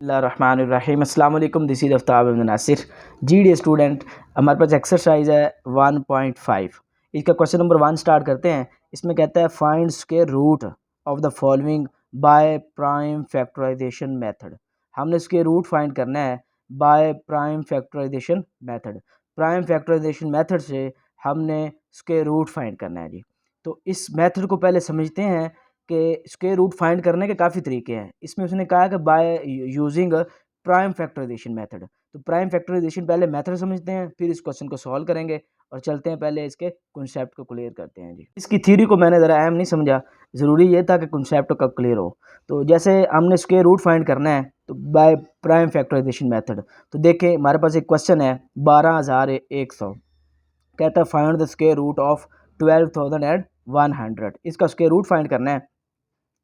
बिस्मिल्लाहिर्रहमानिर्रहीम। अस्सलाम वालेकुम, दिस इज़ आफ्ताब इब्न नासिर। जी स्टूडेंट, हमारे पास एक्सरसाइज है 1.5। इसका क्वेश्चन नंबर 1 स्टार्ट करते हैं। इसमें कहता है find square root of the following by prime factorization method. हमने स्क्वायर रूट फाइंड करना है by prime factorization method. Prime factorization method से हमने स्क्वायर रूट फाइंड करना है जी। तो इस मेथड को पहले समझते हैं कि स्क्वायर रूट फाइंड करने के काफ़ी तरीके हैं। इसमें उसने कहा कि by using prime factorization method. तो प्राइम फैक्टराइजेशन पहले मेथड समझते हैं, फिर इस क्वेश्चन को सॉल्व करेंगे और चलते हैं पहले इसके कॉन्सेप्ट को क्लियर करते हैं जी। इसकी थ्योरी को मैंने ज़रा अहम नहीं समझा, ज़रूरी ये था कि कॉन्सेप्ट कब क्लियर हो। तो जैसे हमने स्क्वायर रूट फाइंड करना है तो बाय प्राइम फैक्टराइजेशन मेथड। तो देखें हमारे पास एक क्वेश्चन है 12,100, कहता है find the square root of 12,100। इसका स्क्वायर रूट फाइंड करना है।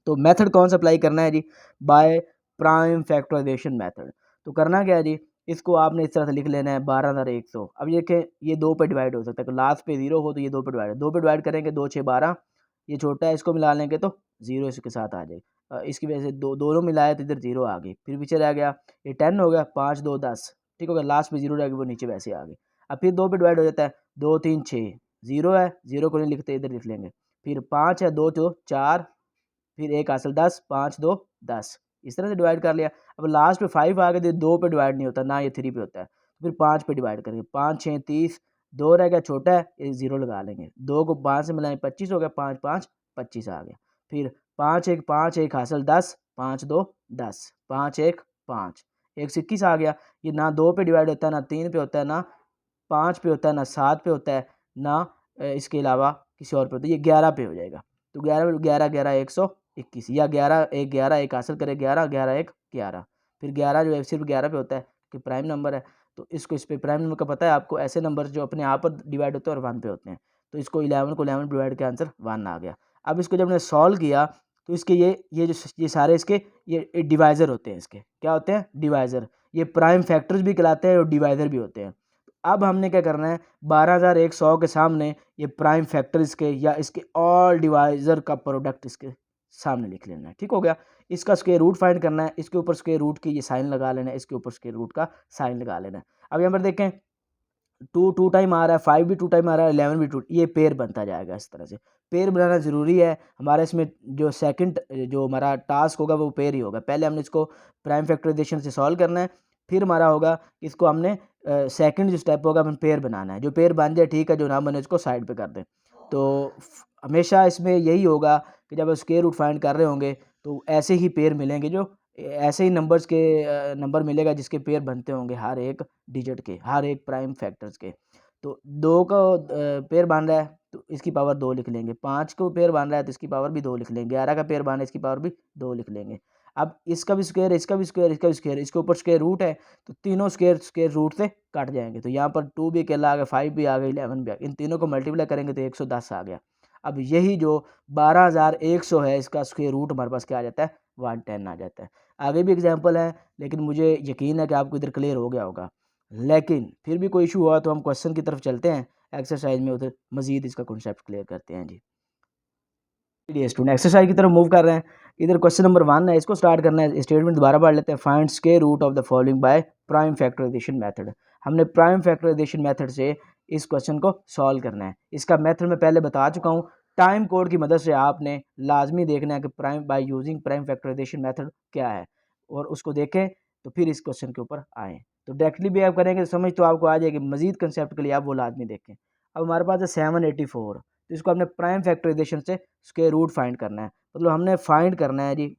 तो मेथड कौन सा अप्लाई करना है जी? By prime factorization method. तो करना क्या है जी, इसको आपने इस तरह से लिख लेना है 12,100। अब ये कि ये दो पे डिवाइड हो सकता है, लास्ट पे जीरो हो तो ये दो पे डिवाइड, दो पे डिवाइड करेंगे 2 6 12। ये छोटा है, इसको मिला लेंगे तो जीरो इसके साथ आ जाएगी। इसकी वजह से दोनों मिलाए तो इधर जीरो आ गई, फिर पीछे रह गया ये 10 हो गया, 5 2 10, ठीक हो गया। लास्ट में जीरो रह गया, वो नीचे वैसे आ गई। अब फिर दो पे डिवाइड हो जाता है, 2 3 6, जीरो है, जीरो को नहीं लिखते, इधर लिख लेंगे। फिर 5 है, 2 2 4, फिर एक हासिल 10, 5 2 10, इस तरह से डिवाइड कर लिया। अब लास्ट पे 5 आ गए तो दो पे डिवाइड नहीं होता ना, ये 3 पे होता है। फिर 5 पे डिवाइड करेंगे, 5 6 30, दो रह गया छोटा है, एक जीरो लगा लेंगे। दो को 5 से मिलाएं 25 हो गया, 5 5 25 आ गया। फिर 5 1 हासिल 10, 5 2 10, 5 1 5, 1 से 21 आ गया। ये ना दो पे डिवाइड होता है, ना 3 पे होता है, ना 5 पे होता है, ना 7 पे होता है, ना इसके अलावा किसी और पे होता है। ये 11 पे हो जाएगा। तो 11 11 11 121, या 11 1 11 एक हासिल करें, 11 11 1 11। फिर 11 जो है सिर्फ 11 पे होता है कि प्राइम नंबर है। तो इसको इस पे प्राइम नंबर का पता है आपको, ऐसे नंबर जो अपने आप पर डिवाइड होते हैं और 1 पे होते हैं। तो इसको 11 को 11 डिवाइड के आंसर 1 आ गया। अब इसको जब मैंने सॉल्व किया तो इसके ये सारे इसके ये डिवाइज़र होते हैं। इसके क्या होते हैं? डिवाइज़र। ये प्राइम फैक्टर्स भी कहलाते हैं और डिवाइज़र भी होते हैं। अब हमने क्या करना है, 12,100 के सामने ये प्राइम फैक्टर इसके या इसके ऑल डिवाइज़र का प्रोडक्ट इसके सामने लिख लेना है। ठीक हो गया। इसका स्क्वायर रूट फाइंड करना है, इसके ऊपर स्क्वायर रूट की ये साइन लगा लेना है, इसके ऊपर स्क्वायर रूट का साइन लगा लेना है। अब यहाँ पर देखें 2 2 टाइम आ रहा है, 5 भी 2 टाइम आ रहा है, 11 भी 2, ये पेयर बनता जाएगा। इस तरह से पेयर बनाना ज़रूरी है हमारा। इसमें जो सेकंड जो हमारा टास्क होगा वो पेयर ही होगा। पहले हमने इसको प्राइम फैक्टराइजेशन से सॉल्व करना है, फिर हमारा होगा इसको हमने सेकंड जो स्टेप होगा हमें पेयर बनाना है। जो पेयर बन जाए ठीक है, जो ना बने उसको साइड पे कर दें। तो हमेशा इसमें यही होगा कि जब आप स्क्वायर रूट फाइंड कर रहे होंगे तो ऐसे ही पेयर मिलेंगे, जो ऐसे ही नंबर्स के नंबर मिलेगा जिसके पेयर बनते होंगे हर एक डिजिट के, हर एक प्राइम फैक्टर्स के। तो 2 का पेयर बन रहा है तो इसकी पावर 2 लिख लेंगे, 5 को पेयर बन रहा है तो इसकी पावर भी 2 लिख लेंगे, 11 का पेयर बन रहा है इसकी पावर भी 2 लिख लेंगे। अब इसका भी स्क्वायर, इसका भी स्क्वायर, इसका भी स्क्वायर, इसके ऊपर स्क्वायर रूट है तो तीनों स्क्वायर स्क्वायर रूट से कट जाएंगे। तो यहाँ पर 2 भी अकेला आ गया, 5 भी आ गया, 11 भी आ गया। इन तीनों को मल्टीप्लाई करेंगे तो 110 आ गया। अब यही जो 12,100 है इसका स्क्वायर रूट हमारे पास क्या आ जाता है? 110 आ जाता है। आगे भी एग्जाम्पल है लेकिन मुझे यकीन है कि आपको इधर क्लियर हो गया होगा। लेकिन फिर भी कोई इशू हुआ तो हम क्वेश्चन की तरफ चलते हैं, एक्सरसाइज में उधर मजीद इसका कॉन्सेप्ट क्लियर करते हैं जी। चलिए स्टूडेंट एक्सरसाइज की तरफ मूव कर रहे हैं। इधर क्वेश्चन नंबर 1 है, इसको स्टार्ट करना है। स्टेटमेंट दोबारा पढ़ लेते हैं। Find square root of the following by prime factorization method. हमने प्राइम फैक्टराइजेशन मेथड से इस क्वेश्चन को सॉल्व करना है। इसका मेथड मैं पहले बता चुका हूँ। टाइम कोड की मदद से आपने लाजमी देखना है कि prime by using prime factorization method क्या है, और उसको देखें तो फिर इस क्वेश्चन के ऊपर आएँ। तो डायरेक्टली भी आप करेंगे तो समझ तो आपको आ जाएगी, मजीद कंसेप्ट के लिए आप वो लाजमी देखें। अब हमारे पास है 784, तो इसको हमने प्राइम फैक्टराइजेशन से स्क्वायर रूट फाइंड करना है। मतलब हमने फाइंड करना है जी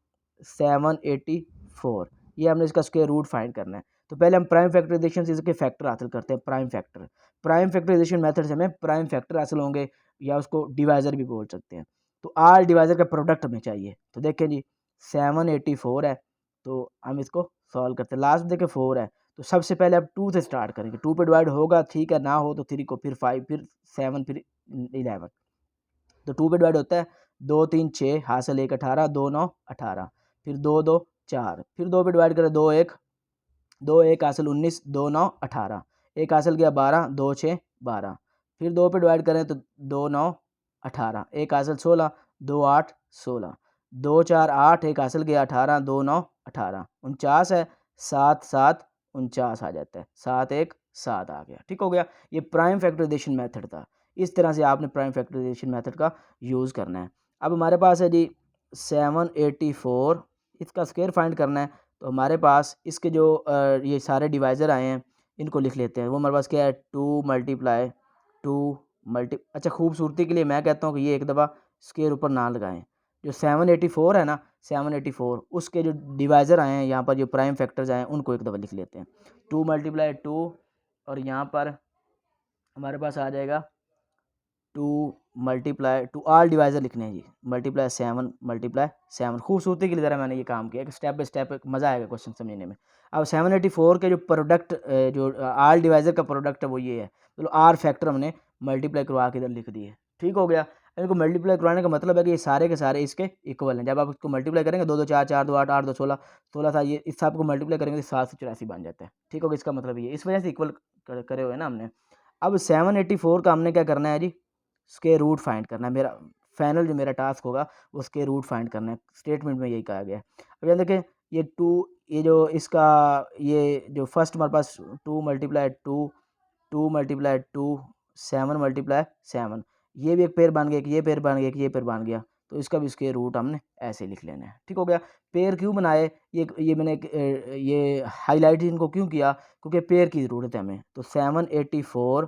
784, ये हमने इसका स्क्वायर रूट फाइंड करना है। तो पहले हम प्राइम फैक्टराइजेशन से इसके फैक्टर हासिल करते हैं। प्राइम फैक्टराइजेशन मेथड से हमें प्राइम फैक्टर हासिल होंगे, या उसको डिवाइज़र भी बोल सकते हैं। तो आर डिवाइज़र का प्रोडक्ट हमें चाहिए। तो देखें जी 784 है, तो हम इसको सॉल्व करते हैं। लास्ट देखें 4 है, तो सबसे पहले आप 2 से स्टार्ट करेंगे। 2 पे डिवाइड होगा ठीक है, ना हो तो 3 को, फिर 5, फिर 7, फिर 11। तो 2 पे डिवाइड होता है, 2 3 6 हासिल 1 18, 2 9 18, फिर 2 2 4, फिर 2 पे डिवाइड करें 2 1, 2 1 हासिल 19, 2 9 18, 1 हासिल गया 12, 2 6 12, फिर 2 पे डिवाइड करें तो 2 9 18, 1 हासिल 16, 2 8 16, 2 4 8, 1 हासिल गया 18, 2 9 18, 49 है, 7 7 49 आ जाता है, 7 1 7 आ गया। ठीक हो गया, ये प्राइम फैक्टराइजेशन मेथड था। इस तरह से आपने प्राइम फैक्टराइजेशन मेथड का यूज़ करना है। अब हमारे पास है जी 784, इसका स्क्वायर फाइंड करना है। तो हमारे पास इसके जो ये सारे डिवाइज़र आए हैं इनको लिख लेते हैं। वो हमारे पास क्या है, 2 मल्टीप्लाई 2 अच्छा, खूबसूरती के लिए मैं कहता हूँ कि ये एक दफ़ा स्क्वायर ऊपर ना लगाएं। जो 784 है ना, 784 उसके जो डिवाइज़र आए हैं यहाँ पर, जो प्राइम फैक्टर्स आए हैं उनको एक दफ़ा लिख लेते हैं। 2 मल्टीप्लाई 2 और यहाँ पर हमारे पास आ जाएगा 2 मल्टीप्लाई 2, आल डिवाइज़र लिखने हैं जी, मल्टीप्लाई 7। खूबसूरती की तरह मैंने ये काम किया कि स्टेप बाय स्टेप मज़ा आएगा क्वेश्चन समझने में। अब 784 के जो प्रोडक्ट जो आल डिवाइज़र का प्रोडक्ट है वो ये है, तो आर फैक्टर हमने मल्टीप्लाई करवा के इधर लिख दिए। ठीक हो गया। इनको मल्टीप्लाई करवाने का मतलब है कि ये सारे के सारे इसके इक्वल हैं। जब आप इसको मल्टीप्लाई करेंगे 2 2 4 4 2 8 8 2 16 16 था, ये इस सब को मल्टीप्लाई करेंगे तो 784 बन जाता है। ठीक हो गया, इसका मतलब ये इस वजह से इक्वल करे हुए हैं ना हमने। अब 784 का हमने क्या करना है जी, स्क्वायर रूट फाइंड करना है। मेरा फाइनल जो मेरा टास्क होगा वो स्क्वायर रूट फाइंड करना है। स्टेटमेंट में यही कहा गया है। अब यहाँ देखें, ये 2, ये जो इसका ये जो फर्स्ट हमारे पास 2 मल्टीप्लाई 2 2 मल्टीप्लाई 2 7 मल्टीप्लाई 7, ये भी एक पेयर बन गया, एक ये पेयर बन गया, एक ये पेयर बन गया। तो इसका भी स्क्वायर रूट हमने ऐसे लिख लेना है। ठीक हो गया। पेयर क्यों बनाए, ये मैंने ये हाईलाइट इनको क्यों किया, क्योंकि पेयर की ज़रूरत है हमें। तो 784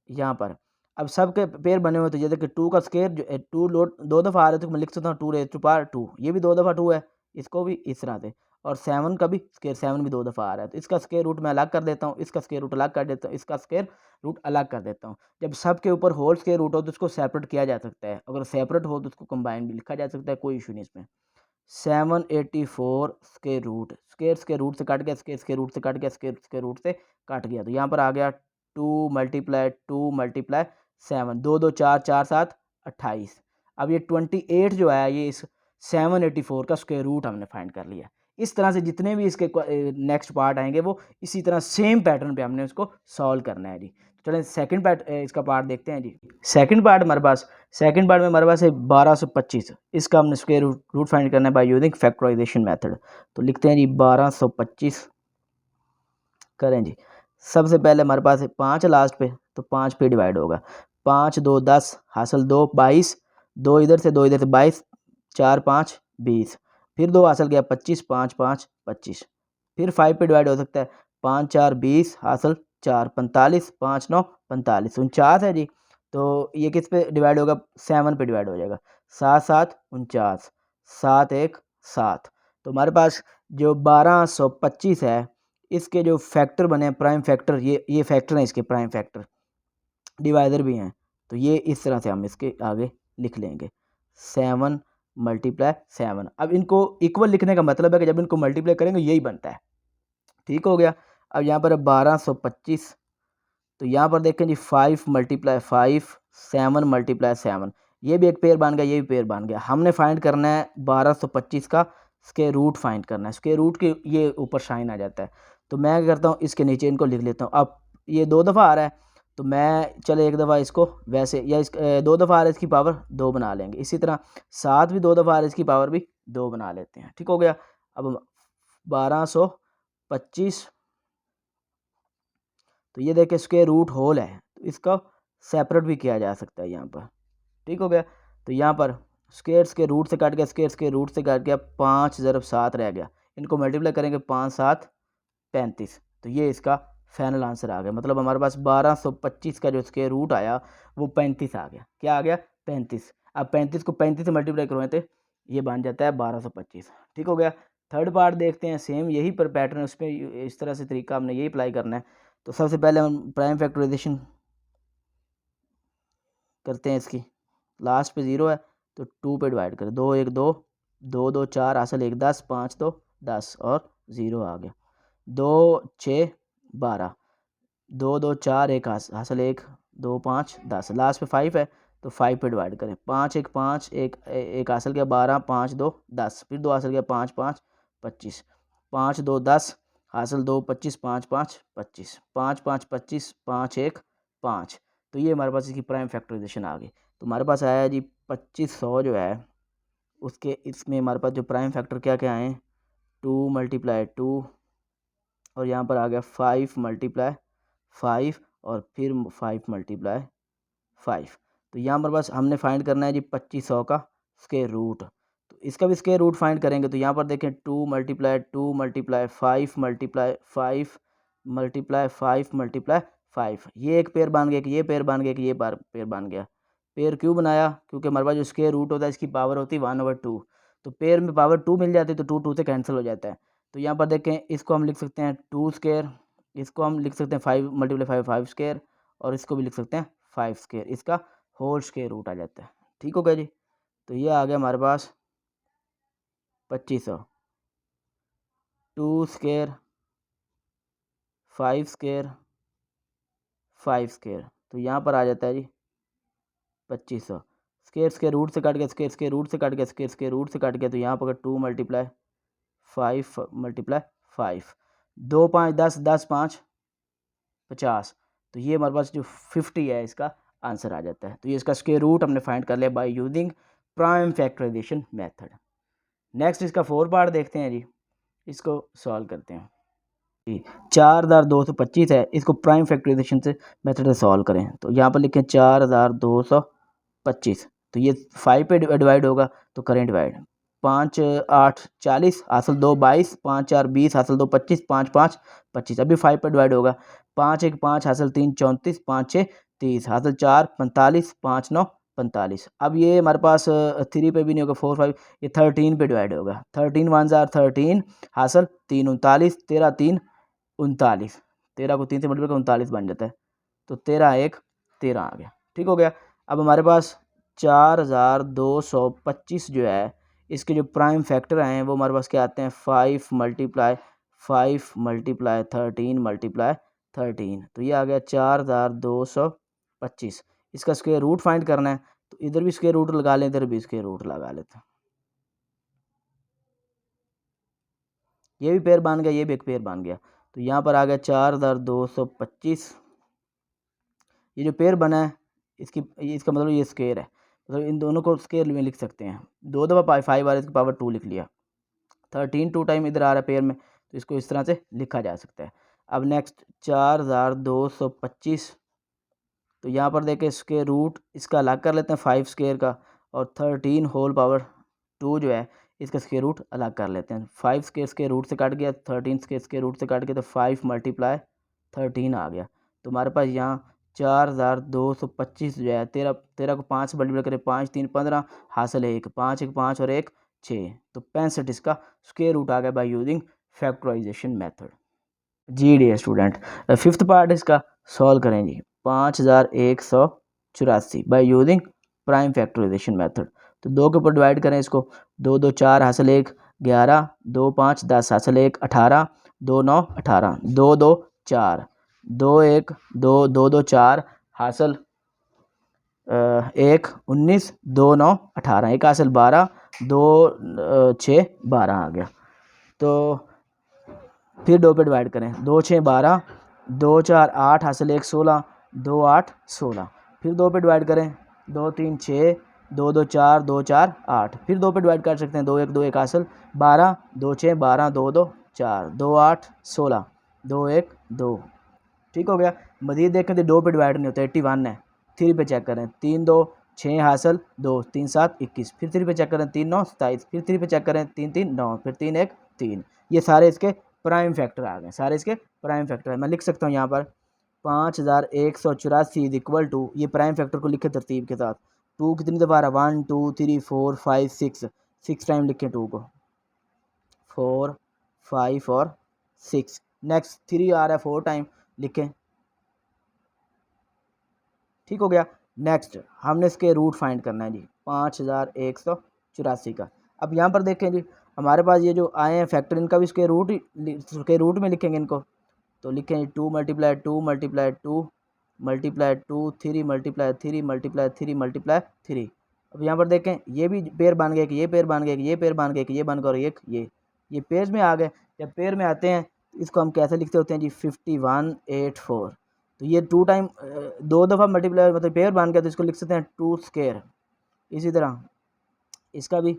यहाँ पर अब सबके पेयर बने हुए, तो ये देखिए 2 का स्क्वायर जो 2 लोड 2 दफ़ा आ रहा है, तो मैं लिख सकता हूँ 2 रेज़ टू पावर 2, ये भी 2 दफ़ा 2 है, इसको भी इस तरह से। और 7 का भी स्क्वायर 7 भी 2 दफ़ा आ रहा है, तो इसका स्क्वायर रूट मैं अलग कर देता हूँ, इसका स्क्वायर रूट अलग कर देता हूँ, इसका स्क्वायर रूट अलग कर देता हूँ। जब सबके ऊपर होल स्क्वायर रूट हो तो उसको सेपरेट किया जा सकता है, अगर सेपरेट हो तो उसको कंबाइन भी लिखा जा सकता है, कोई इशू नहीं इसमें। 784 square root, square square root से कट गया, स्क्वायर स्क्वायर रूट से कट गया, स्क्वायर स्क्वायर रूट से कट गया, तो यहाँ पर आ गया 2 मल्टीप्लाई 7, 2 2 4 4 7 28। अब ये 28 जो है, ये इस 784 का स्क्वायर रूट हमने फाइंड कर लिया। इस तरह से जितने भी इसके नेक्स्ट पार्ट आएंगे वो इसी तरह सेम पैटर्न पे हमने उसको सॉल्व करना है जी। चलें सेकंड पार्ट, इसका पार्ट देखते हैं जी। सेकंड पार्ट हमारे पास, सेकंड पार्ट में हमारे पास है 1225, इसका हमने स्क्वायर रूट फाइंड करना है बाय यूजिंग फैक्टराइजेशन मेथड। तो लिखते हैं जी 1225 करें जी। सबसे पहले हमारे पास है 5 लास्ट पे, तो 5 पे डिवाइड होगा। 5 2 10 हासिल 2 22, 2 इधर से 2 इधर से 22, 4 5 20, फिर 2 हासिल गया 25, 5 5 25, फिर 5 पे डिवाइड हो सकता है। 5 4 20 हासिल 4 45, 5 9 45, 49 है जी। तो ये किस पे डिवाइड होगा, 7 पे डिवाइड हो जाएगा। 7 7 49, 7 1 7। तो हमारे पास जो 1225 है, इसके जो फैक्टर बने हैं प्राइम फैक्टर, ये फैक्टर हैं इसके प्राइम फैक्टर, डिवाइज़र भी हैं। तो ये इस तरह से हम इसके आगे लिख लेंगे 7 मल्टीप्लाई 7। अब इनको इक्वल लिखने का मतलब है कि जब इनको मल्टीप्लाई करेंगे यही बनता है। ठीक हो गया। अब यहाँ पर 1225, तो यहाँ पर देखें जी 5 मल्टीप्लाई 5 7 मल्टीप्लाई 7, ये भी एक पेयर बन गया, ये भी पेयर बन गया। हमने फाइंड करना है 1225 का स्क्वायर रूट फाइंड करना है। स्क्वायर रूट के ये ऊपर साइन आ जाता है, तो मैं क्या करता हूँ, इसके नीचे इनको लिख लेता हूँ। अब ये 2 दफ़ा आ रहा है, तो मैं चले एक दफ़ा इसको वैसे, या इस 2 दफ़ा आ रहा है इसकी पावर 2 बना लेंगे। इसी तरह 7 भी 2 दफ़ा आ रहा है, इसकी पावर भी 2 बना लेते हैं। ठीक हो गया। अब 1225, तो ये देखिए स्क्वायर रूट होल है, तो इसका सेपरेट भी किया जा सकता है यहाँ पर। ठीक हो गया। तो यहाँ पर स्क्वायर के रूट से कट गया, स्क्वायर के रूट से कट गया, 5 ज़रब 7 रह गया। इनको मल्टीप्लाई करेंगे 5 7 35, तो ये इसका फाइनल आंसर आ गया। मतलब हमारे पास 1225 का जो स्क्वायर रूट आया वो 35 आ गया। क्या आ गया, 35। अब 35 को 35 से मल्टीप्लाई करवाएं तो ये बन जाता है 1225। ठीक हो गया। थर्ड पार्ट देखते हैं, सेम यही पर पैटर्न, उस पर इस तरह से तरीका हमने यही अप्लाई करना है। तो सबसे पहले हम प्राइम फैक्टराइजेशन करते हैं इसकी। लास्ट पे 0 है तो 2 पे डिवाइड करें, 2 1 2 2 2 4 हासिल 1 10, 5 2 10 और 0 आ गया। 2 6 12, 2 2 4 1 हासिल 1 2 5 10, लास्ट पे 5 है तो 5 पे डिवाइड करें। 5 1 5 1 1 हासिल गया 12, 5 2 10, फिर 2 हासिल गया 5 5 25, 5 2 10 हासिल 2 25, 5 5 25, 5 5 25, 5 1 5। तो ये हमारे पास इसकी प्राइम फैक्टराइजेशन आ गई। तो हमारे पास आया जी 2500 जो है, उसके इसमें हमारे पास जो प्राइम फैक्टर क्या क्या आए, 2 मल्टीप्लाई 2 और यहाँ पर आ गया 5 मल्टीप्लाई 5 और फिर 5 मल्टीप्लाई 5। तो यहाँ पर बस हमने फाइंड करना है जी 2500 का स्क्वायर रूट। तो इसका भी स्क्वायर रूट फाइंड करेंगे तो यहाँ पर देखें 2 multiply 2 multiply 5 multiply 5 multiply 5 multiply 5। ये एक पेयर बन गया कि ये पेयर बन गया कि ये पेयर बन गया। पेयर क्यों बनाया? क्योंकि हमारे पास जो स्क्वायर रूट होता है इसकी पावर होती है 1/2। तो पेयर में पावर 2 मिल जाती है तो 2 2 से कैंसिल हो जाता है। तो यहाँ पर देखें इसको हम लिख सकते हैं 2 स्क्वायर, इसको हम लिख सकते हैं 5 मल्टीप्लाई 5 5 स्क्वायर, और इसको भी लिख सकते हैं 5 स्क्वायर। इसका होल स्क्वायर रूट आ जाता है। ठीक हो गया जी। तो ये आ गया हमारे पास 2500। 2 स्क्वायर 5 स्क्वायर 5 स्क्वायर, तो यहाँ पर आ जाता है जी 2500। स्क्वायर स्क्वायर रूट से कट गया, स्क्वायर स्क्वायर रूट से कट गया, स्क्वायर स्क्वायर रूट से कट गया। तो यहाँ पर 2 मल्टीप्लाई 5 मल्टीप्लाई 5, 2 5 10 10 5 50। तो ये हमारे पास जो 50 है इसका आंसर आ जाता है। तो ये इसका स्क्वायर रूट हमने फाइंड कर लिया by using prime factorization method. Next इसका 4 पार्ट देखते हैं जी, इसको सॉल्व करते हैं जी। 4225 है, इसको प्राइम फैक्टराइजेशन से मेथड से सॉल्व करें। तो यहाँ पर लिखें 4225, तो ये 5 पे डिवाइड होगा तो करें डिवाइड। 5 8 40 हासिल 2 22, 5 4 20 हासिल 2 25, 5 5 25। अभी 5 पे डिवाइड होगा। 5 1 5 हासिल 3 34, 5 6 30 हासिल 4 45, 5 9 45। अब ये हमारे पास 3 पे भी नहीं होगा, 4 5, ये 13 पे डिवाइड होगा। 13 1 जार 13 हासिल 3 39, 13 3 39, 13 को 3 से मल्टीप्लाई 39 बन जाता है। तो 13 1 13 आ गया। ठीक हो गया। अब हमारे पास 4225 जो है इसके जो प्राइम फैक्टर हैं वो हमारे पास क्या आते हैं 5 मल्टीप्लाई 5 मल्टीप्लाई 13 मल्टीप्लाई 13। तो ये आ गया 4225। इसका स्क्वायर रूट फाइंड करना है तो इधर भी स्क्वायर रूट लगा लें, इधर भी स्क्वायर रूट लगा लेते हैं। ये भी पेयर बन गया, ये भी एक पेयर बन गया। तो यहाँ पर आ गया 4225। ये जो पेयर बना है इसका मतलब ये स्क्वायर है, मतलब इन दोनों को स्क्वायर में लिख सकते हैं। 2 दफ़ा 5 आ रहा है, इसकी पावर 2 लिख लिया। 13 2 टाइम इधर आ रहा है पेयर में, तो इसको इस तरह से लिखा जा सकता है। अब नेक्स्ट 4225, तो यहाँ पर देखें स्क्वायर रूट इसका अलग कर लेते हैं 5 स्क्वायर का, और 13 होल पावर 2 जो है इसका स्क्वायर रूट अलग कर लेते हैं। 5 स्क्वायर स्क्वायर रूट से कट गया, 13 स्क्वायर रूट से कट गया, तो 5 मल्टीप्लाई 13 आ गया। तो हमारे पास यहाँ 4225 जो है 13 को 5 मल्टीप्लाई करें, 5 3 15 हासिल है 1, 5 1 5 और 1 6, तो 65 इसका स्क्वायर रूट आ गया बाय यूजिंग फैक्टराइजेशन मेथड। जी डियर स्टूडेंट, फिफ्थ पार्ट इसका सॉल्व करें जी। 5184 by using prime factorization method. तो 2 के ऊपर डिवाइड करें इसको। 2 2 4 हासिल 1 11, 2 5 10 हासिल 1 18, 2 9 18, 2 2 4, 2 1 2 2 2 4 हासिल 1 19, 2 9 18, 1 हासिल 12, 2 6 12 आ गया। तो फिर 2 पे डिवाइड करें। 2 6 12, 2 4 8 हासिल 1 16, 2 8 16। फिर 2 पे डिवाइड करें। 2 3 6, 2 2 4, 2 4 8। फिर 2 पे डिवाइड कर सकते हैं। 2 1 2 1 हासिल 12, 2 6 12, 2 2 4, 2 8 16, 2 1 2। ठीक हो गया। मज़ीद देखें तो 2 पे डिवाइड नहीं होता, 81 है। 3 पे चेक करें। 3 2 6 हासिल 2, 3 7 21। फिर 3 पे चेक करें। 3 9 27। फिर 3 पे चेक करें। 3 3 9। फिर 3 1 3। ये सारे इसके प्राइम फैक्टर आ गए, सारे इसके प्राइम फैक्टर है। मैं लिख सकता हूँ यहाँ पर 5184 इज इक्वल टू, ये प्राइम फैक्टर को लिखे तरतीब के साथ। 2 कितनी दफ़ा आ रहा है 1 2 3 4 5 6, 6 टाइम लिखें 2 को, 4 5 और 6। नेक्स्ट 3 आ रहा है 4 टाइम, लिखें। ठीक हो गया। नेक्स्ट हमने इसके रूट फाइंड करना है जी 5184 का। अब यहाँ पर देखें जी हमारे पास ये जो आए हैं फैक्टर, इनका भी इसके रूट में लिखेंगे इनको। तो लिखें 2 multiply 2 multiply 2 multiply 2, 3 multiply 3 multiply 3 multiply 3। अब यहाँ पर देखें ये भी पेयर बन गए कि ये पेयर बन गए कि ये पेयर बन गए कि ये बन गए, और ये पेयर में आ गए। जब पेयर में आते हैं इसको हम कैसे लिखते होते हैं जी 5184। तो ये 2 टाइम 2 दफ़ा मल्टीप्लाई मतलब पेयर बन गया, तो इसको लिख सकते हैं 2 स्क्वायर। इसी तरह इसका भी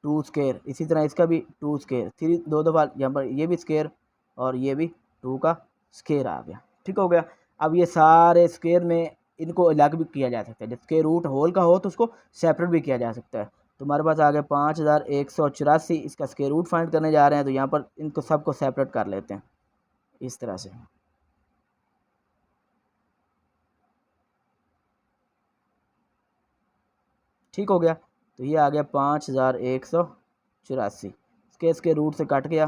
2 स्क्वायर, इसी तरह इसका भी 2 स्क्वायर। 3 2 दफ़ा यहाँ पर ये भी स्क्वायर और ये भी 2 का स्क्वायर आ गया। ठीक हो गया। अब ये सारे स्क्वायर में इनको अलग भी किया जा सकता है, जब स्क्वायर रूट होल का हो तो उसको सेपरेट भी किया जा सकता है। तो हमारे पास आ गया 5184, इसका स्क्वायर रूट फाइंड करने जा रहे हैं, तो यहाँ पर इनको सबको सेपरेट कर लेते हैं इस तरह से। ठीक हो गया। तो ये आ गया 5184, स्क्वायर के रूट से कट गया,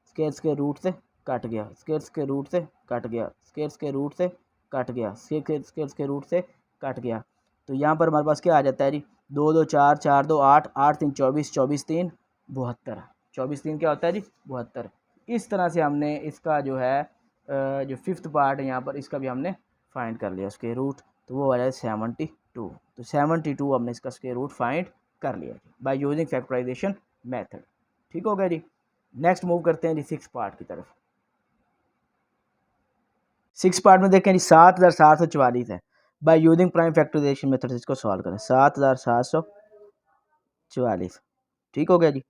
स्क्वायर के रूट से कट गया, स्क्वायर के रूट से कट गया, स्क्वायर के रूट से कट गया, स्क्वायर के रूट से कट गया। तो यहाँ पर हमारे पास क्या आ जाता है जी, 2 2 4 4 2 8 8 3 24 24 3 72, 24 3 क्या होता है जी 72। इस तरह से हमने इसका जो है जो फिफ्थ पार्ट है यहाँ पर इसका भी हमने फाइंड कर लिया उसके रूट, तो वो आ जाए 72। तो 72 हमने इसका स्क्वायर रूट फाइंड कर लिया बाय यूजिंग फैक्टराइजेशन मेथड। ठीक हो गया जी। नेक्स्ट मूव करते हैं जी सिक्स पार्ट की तरफ। सिक्स पार्ट में देखें जी 7744 है, by using prime factorization method इसको सॉल्व करें। 7744, ठीक हो गया जी।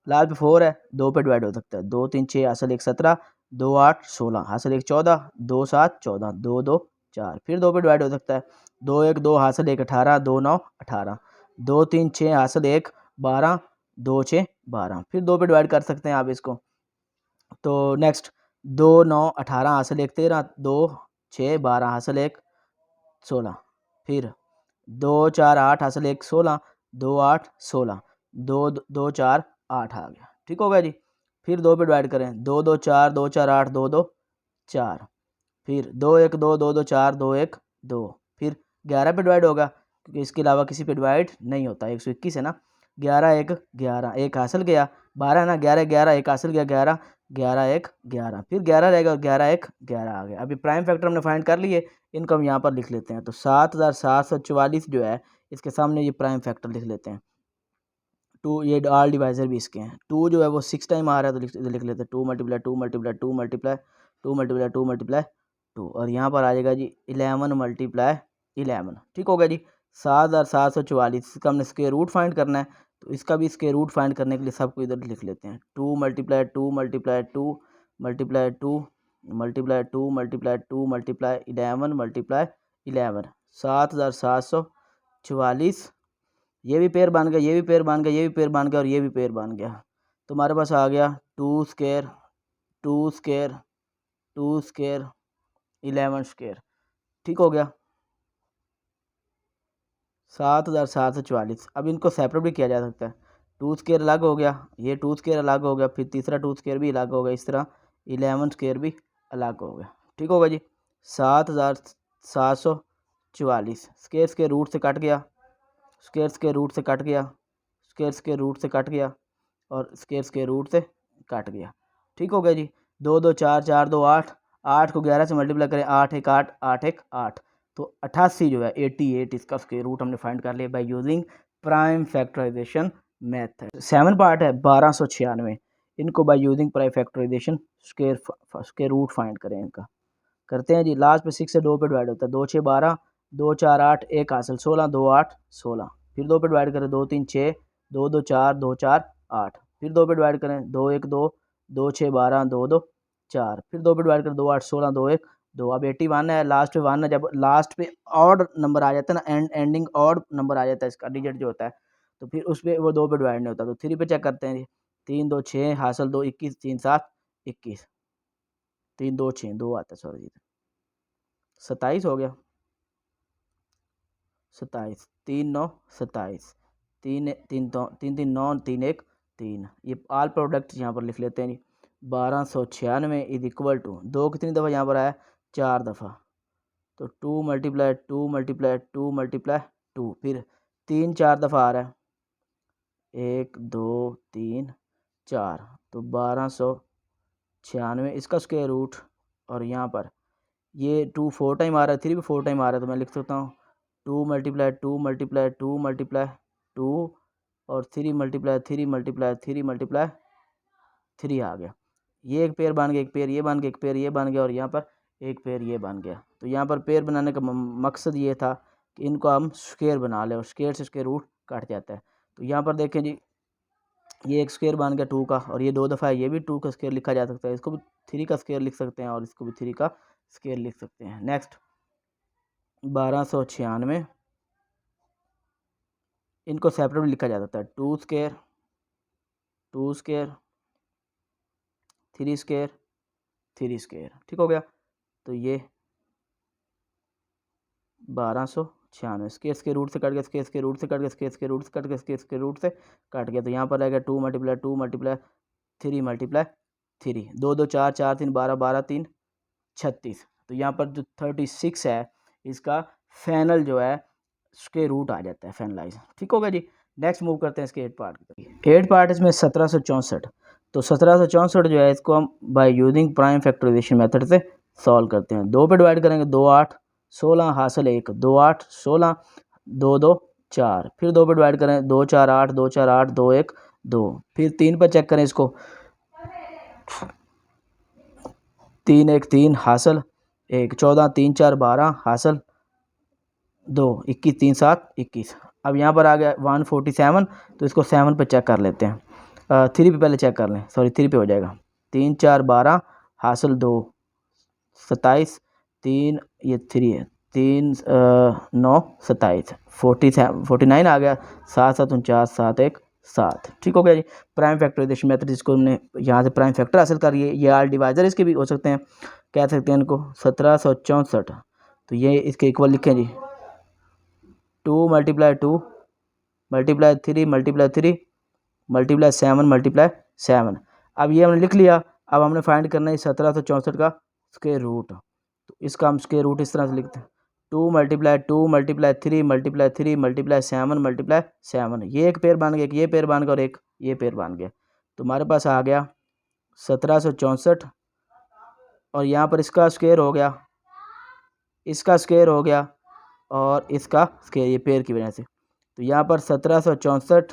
लास्ट पे 4 है, 2 पे डिवाइड हो सकता है, 2 3 6 हासिल 1 17, 2 8 16 हासिल 1 14, 2 7 14, 2 2 4, फिर 2 पे डिवाइड हो सकता है, 2 1 2 हासिल 1 18, 2 9 18, 2 3 6 हासिल 1 12, 2 6 12, फिर 2 पे डिवाइड कर सकते हैं आप इसको। तो नेक्स्ट 2 9 18 हासिल 1 13, 2 6 12 हासिल 1 16, फिर 2 4 8 हासिल 1 16, 2 8 16, 2 2 4 8 आ गया। ठीक हो गया जी। फिर 2 पे डिवाइड करें, 2 2 4 2 4 8 2 2 4, फिर 2 1 2 2 2 4 2 1 2, फिर 11 पे डिवाइड होगा क्योंकि इसके अलावा किसी पे डिवाइड नहीं होता, 121 है ना। 11 1 11, एक हासिल गया, 12 है ना, 11 11 एक हासिल गया, 11 11 1 11, फिर 11 रहेगा और 11 1 11 आ गया। अभी प्राइम फैक्टर हमने फाइंड कर लिए, इनको हम यहाँ पर लिख लेते हैं। तो 7744 जो है इसके सामने ये प्राइम फैक्टर लिख लेते हैं। 2 ये ऑल डिवाइजर भी इसके हैं। 2 जो है वो 6 टाइम आ रहा है, तो लिख लेते हैं 2 multiply 2 multiply 2 multiply 2 multiply 2 multiply 2, और यहाँ पर आ जाएगा जी 11 मल्टीप्लाई 11। ठीक होगा जी। 7744, इसका हमने स्क्वायर रूट फाइंड करना है, तो इसका भी स्क्वायर रूट फाइंड करने के लिए सबको इधर लिख लेते हैं। 2 multiply 2 multiply 2 multiply 2 multiply 2 multiply 2 multiply 11 multiply 11, 7744, ये भी पेयर बन गया, ये भी पेयर बन गया, ये भी पेयर बन गया और ये भी पेयर बन गया। तो हमारे पास आ गया 2 स्क्वायर 2 स्क्वायर 2 स्क्वायर 11 स्क्वायर। ठीक हो गया। 7744। अब इनको सेपरेट भी किया जा सकता है। 2 स्क्वायर अलग हो गया, ये 2 स्क्वायर अलग हो गया, फिर तीसरा 2 स्क्वायर भी अलग हो गया, इस तरह 11 स्क्वायर भी अलग हो गया। ठीक होगा जी। 7744 स्क्वायर के रूट से कट गया, स्क्वायर के रूट से कट गया, स्क्वायर के रूट से कट गया और स्क्वायर के रूट से कट गया। ठीक हो गया जी। 2 2 4 4 2 8, 8 को 11 से मल्टीप्लाई करें, 8 1 8 8 1 8, तो 88 जो है 88, इसका स्क्वायर रूट हमने फाइंड कर लिया by using prime factorization method. 7 part है 1296, इनको by using prime factorization square root find करें इनका। करते हैं जी। लास्ट पे 6 से 2 पे डिवाइड होता है, 2 6 12, 2 4 8 1 हासिल 16, 2 8 16, फिर 2 पे डिवाइड करें, 2 3 6 2 2 4 2 4 8, फिर 2 पे डिवाइड करें, 2 1 2 2 6 12 2 2 4, फिर 2 पे डिवाइड करें, 2 8 16 2 1 2। अब 81 है, लास्ट पे 1 है, जब लास्ट पे ऑड नंबर आ जाता है ना, एंडिंग ऑड नंबर आ जाता है इसका डिजिट जो होता है, तो फिर उस पर वो 2 पे डिवाइड नहीं होता। तो 3 पे चेक करते हैं जी। 3 2 6 हासिल 2 21, 3 7 21, 3 2 6 2 आता है, सॉरी जी, 27 हो गया। 27 3 9 27, 3 3 3 3 9 3 1 3, ये ऑल प्रोडक्ट यहाँ पर लिख लेते हैं जी। 1296 इज इक्वल टू 2 कितनी दफ़ा यहाँ पर आया, 4 दफ़ा, तो 2 मल्टीप्लाई 2 मल्टीप्लाई 2 मल्टीप्लाई 2, फिर 3 4 दफ़ा आ रहा है, 1 2 3 4, तो 1296 इसका स्क्वायर रूट, और यहाँ पर ये 2 4 टाइम आ रहा है, 3 भी 4 टाइम आ रहा है, तो मैं लिख सकता हूँ 2 मल्टीप्लाई 2 मल्टीप्लाई 2 मल्टीप्लाई 2 और 3 मल्टीप्लाई 3 मल्टीप्लाई 3 मल्टीप्लाई 3 आ गया। ये एक पेयर बन गया, एक पेयर ये बन गया, एक पेयर ये बन गया और यहाँ पर एक पेयर ये बन गया। तो यहाँ पर पेयर बनाने का मकसद ये था कि इनको हम स्क्वायर बना लें और स्क्वायर से स्क्वायर रूट कट जाता है। तो यहाँ पर देखें जी, ये एक स्क्वायर बन गया 2 का, और ये 2 दफ़ा है, ये भी 2 का स्क्वायर लिखा जा सकता है, इसको भी 3 का स्क्वायर लिख सकते हैं और इसको भी 3 का स्क्वायर लिख सकते हैं। नेक्स्ट 1296, इनको सेपरेट लिखा जा सकता है, 2 स्क्वायर 2 स्क्वायर 3 स्क्वायर 3 स्क्वायर। ठीक हो गया। तो ये 1296 स्क्वायर के रूट से कट गया, स्क्वायर के रूट से कट गया, स्क्वायर के रूट से कट गया, स्क्वायर के रूट से कट गया। तो यहाँ पर रहेगा 2 मल्टीप्लाई 2 मल्टीप्लाई 3 मल्टीप्लाई 3, 2 2 4 4 3 12 12 3 36। तो यहाँ पर जो 36 है इसका फाइनल जो है स्क्वायर रूट आ जाता है, फाइनलाइज। ठीक होगा जी। नेक्स्ट मूव करते हैं इसके 8 पार्ट की। 8 पार्ट इसमें 1764। तो 1764 जो है इसको हम by using prime factorization method से सॉल्व करते हैं। 2 पे डिवाइड करेंगे, 2 8 16 हासिल 1, 2 8 16 2 2 4, फिर 2 पे डिवाइड करें, 2 4 8 2 4 8 2 1 2, फिर 3 पर चेक करें इसको, 3 1 3 हासिल 1, 14 3 4 12 हासिल 2, 21 3 7 21। अब यहाँ पर आ गया 147, तो इसको 7 पे चेक कर लेते हैं। 3 पे पहले चेक कर लें, सॉरी 3 पे हो जाएगा, 3 4 12 हासिल 2 27, 3 ये 3 है, 3 9 27 49 आ गया, 7 7 49 7 1 7। ठीक हो गया जी। प्राइम फैक्टराइजेशन मेथड जिसको हमने यहाँ से प्राइम फैक्टर हासिल कर लिए, ये आर डिवाइजर इसके भी हो सकते हैं, कह सकते हैं इनको 1764। तो ये इसके इक्वल लिखें जी, 2 multiply 2 multiply 3 multiply 3 multiply 7 multiply 7। अब ये हमने लिख लिया। अब हमने फाइंड करना है 1764 का स्क्वायर रूट। तो इसका हम स्क्वायर रूट इस तरह से लिखते हैं, 2 multiply 2 multiply 3 multiply 3 multiply 7 multiply 7। ये एक पेयर बन गया, एक ये पेयर बन गया और एक ये पेयर बन गया। तो हमारे पास आ गया 1764 और यहाँ पर इसका स्क्वायर हो गया, इसका स्क्वायर हो गया और इसका स्क्वायर, ये पेयर की वजह से। तो यहाँ पर 1764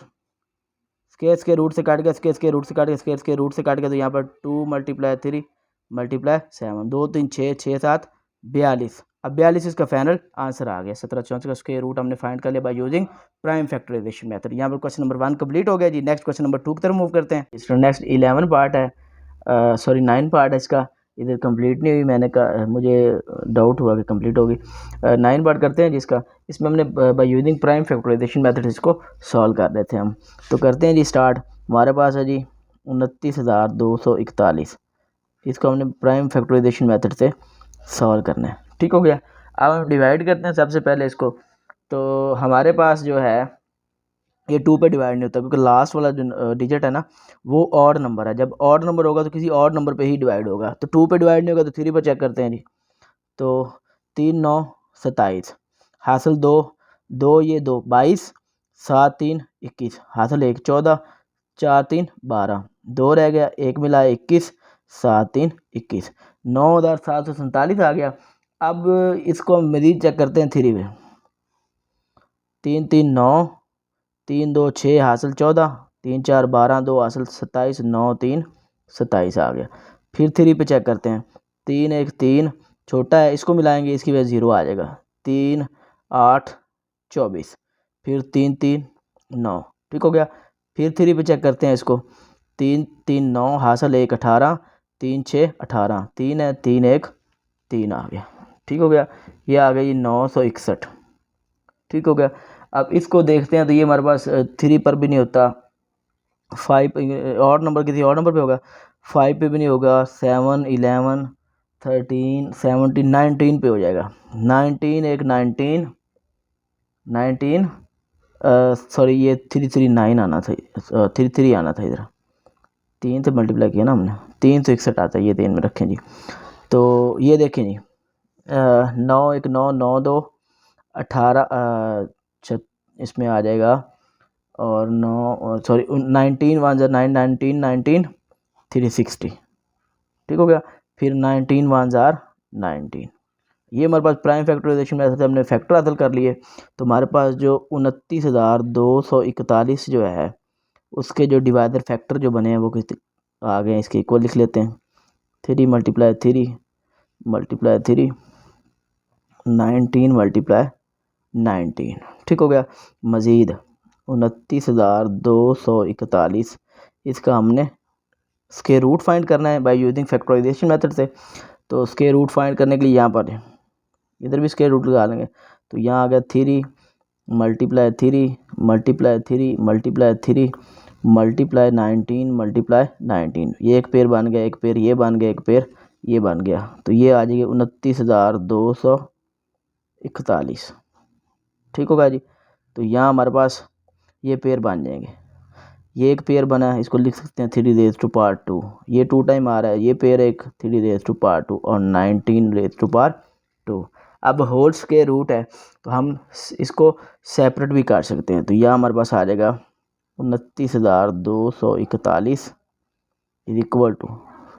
स्क्वायर के रूट से काट गया, स्क्वायर के रूट से काट गया, स्क्वायर के रूट से काट गया। तो यहाँ पर 2 मल्टीप्लाई 3 मल्टीप्लाई 7, 2 3 6 6 7 42। अब 42 इसका फाइनल आंसर आ गया। 1764 का स्क्वायर रूट हमने फाइंड कर लिया by using prime factorization method. यहाँ पर क्वेश्चन नंबर 1 कंप्लीट हो गया जी। नेक्स्ट क्वेश्चन नंबर 2 की तरफ मूव करते हैं। नेक्स्ट 11 पार्ट है, सॉरी 9 पार्ट है इसका, इधर कंप्लीट नहीं हुई, मैंने कहा मुझे डाउट हुआ कि कंप्लीट होगी। 9 पार्ट करते हैं जिसका, इसमें हमने by using prime factorization method इसको सॉल्व कर रहे थे हम। तो करते हैं जी स्टार्ट। हमारे पास है जी 29,241, इसको हमने प्राइम फैक्टराइजेशन मेथड से सॉल्व करना है। ठीक हो गया। अब हम डिवाइड करते हैं सबसे पहले इसको। तो हमारे पास जो है ये 2 पे डिवाइड नहीं होता, क्योंकि लास्ट वाला जो डिजिट है ना वो ऑड नंबर है। जब ऑड नंबर होगा तो किसी ऑड नंबर पे ही डिवाइड होगा। तो 2 पे डिवाइड नहीं होगा तो 3 पर चेक करते हैं जी। तो 3 9 27 हासिल 2 2 ये 2 22 7 3 21 हासिल 1 14 4 3 12 2 रह गया, 1 मिला 21 7 3 21 9747 आ गया। अब इसको हम मजीद चेक करते हैं 3 पे, 3 3 9 3 2 6 हासिल 14 3 4 12 2 हासिल 27 9 3 27 आ गया। फिर 3 पे चेक करते हैं, 3 1 3 छोटा है, इसको मिलाएंगे, इसकी वजह 0 आ जाएगा, 3 8 24, फिर 3 3 9। ठीक हो गया। फिर 3 पे चेक करते हैं इसको, 3 3 9 हासिल 1 18 3 6 18 3 है 3 1 3 आ गया। ठीक हो गया। ये आ गया जी 961। ठीक हो गया। अब इसको देखते हैं तो ये हमारे पास 3 पर भी नहीं होता, 5 और नंबर किसी और नंबर पे होगा, 5 पे भी नहीं होगा, 7 11 13 17 19 पे हो जाएगा, 19 एक 19 19 सॉरी ये 339 आना था, 33 आना था इधर, 3 से मल्टीप्लाई किया ना हमने, 361 आता है, ये 3 में रखें जी। तो ये देखें जी, 9 एक 9 9 2 18 इसमें आ जाएगा, और 9 सॉरी 19 1 9 19 19 360। ठीक हो गया। फिर 19 1 19। ये हमारे पास प्राइम फैक्टराइजेशन में से हमने फैक्टर हासिल कर लिए। तो हमारे पास जो 29,241 जो है उसके जो डिवाइडर फैक्टर जो बने हैं वो कितने आ गए हैं, इसके इक्वल लिख लेते हैं, 3 मल्टीप्लाई 3 मल्टीप्लाई 3 19 मल्टीप्लाई 19। ठीक हो गया। मज़ीद 29,241 इसका हमने स्क्वायर रूट फाइंड करना है बाय यूजिंग फैक्टराइजेशन मेथड से। तो स्क्वायर रूट फाइंड करने के लिए यहाँ पर इधर भी स्क्वायर रूट लगा लेंगे। तो यहाँ आ गया 3 multiply 3 multiply 3 multiply 3 multiply 19 multiply 19, ये एक पेयर बन गया, एक पेयर ये बन गया, एक पेयर ये बन गया। तो ये आ जाएगी 29,241। ठीक होगा जी। तो यहाँ हमारे पास ये पेयर बन जाएंगे। ये एक पेयर बना है, इसको लिख सकते हैं 3 रेज़ टू पावर 2। ये 2 टाइम आ रहा है, ये पेयर एक 3 रेज़ टू पावर 2 और 19 रेज़ टू पावर 2। अब होल स्क्वायर रूट है तो हम इसको सेपरेट भी कर सकते हैं। तो यह हमारे पास आ जाएगा 29,241 is equal to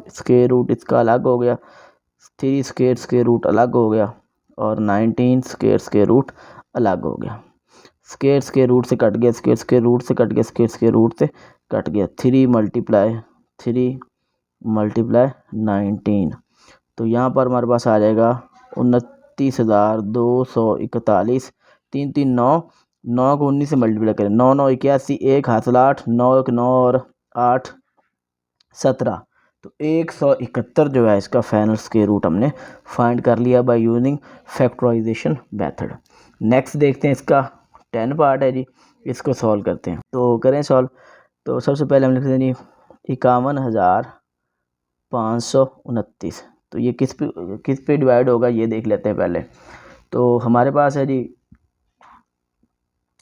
square root इसका अलग हो गया, 3 स्क्वायर रूट अलग हो गया और 19 स्क्वायर रूट अलग हो गया। स्क्वायर रूट से कट गया, स्क्वायर रूट से कट गया, स्क्वायर रूट से कट गया। 3 मल्टीप्लाई 19। तो यहाँ पर हमारे पास आ जाएगा 29,241। 3 3 9, 9 को 19 से मल्टीप्लाई करें, 9 9 81, 1 हासिल 8, 9 1 9 और 8 17। तो 171 जो है इसका फाइनल स्क्वायर रूट हमने फाइंड कर लिया by using factorization method. Next देखते हैं, इसका 10 पार्ट है जी, इसको सॉल्व करते हैं। तो करें सॉल्व। तो सबसे पहले हम लिखते हैं जी 51,529। तो ये किस पे डिवाइड होगा ये देख लेते हैं पहले। तो हमारे पास है जी,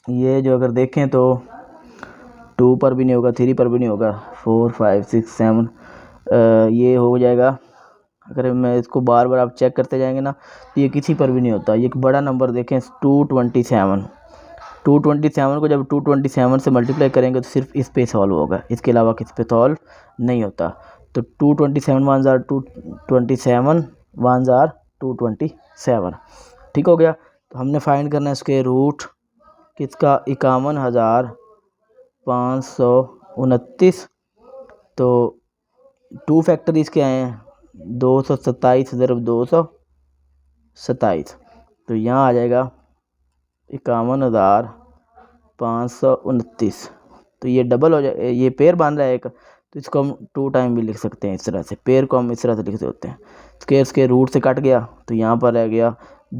ये जो अगर देखें तो 2 पर भी नहीं होगा, 3 पर भी नहीं होगा, 4 5 6 7 ये हो जाएगा। अगर मैं इसको बार बार आप चेक करते जाएंगे ना तो ये किसी पर भी नहीं होता। ये एक बड़ा नंबर देखें 227। 227 को जब 227 से मल्टीप्लाई करेंगे तो सिर्फ इस पे सॉल्व होगा, इसके अलावा किस पे सॉल्व नहीं होता। तो 227 1 जार 227 1 जार 227। ठीक हो गया। तो हमने फाइंड करना है स्क्वायर रूट किसका, 51,529। तो 2 फैक्टर इसके आए हैं, 227 ज़रब 227। तो यहाँ आ जाएगा 51,529। तो ये डबल हो जाए, ये पेयर बन रहा है एक, तो इसको हम 2 टाइम भी लिख सकते हैं। इस तरह से पेयर को हम इस तरह से लिख सकते हैं। स्क्वायर रूट से कट गया तो यहाँ पर रह गया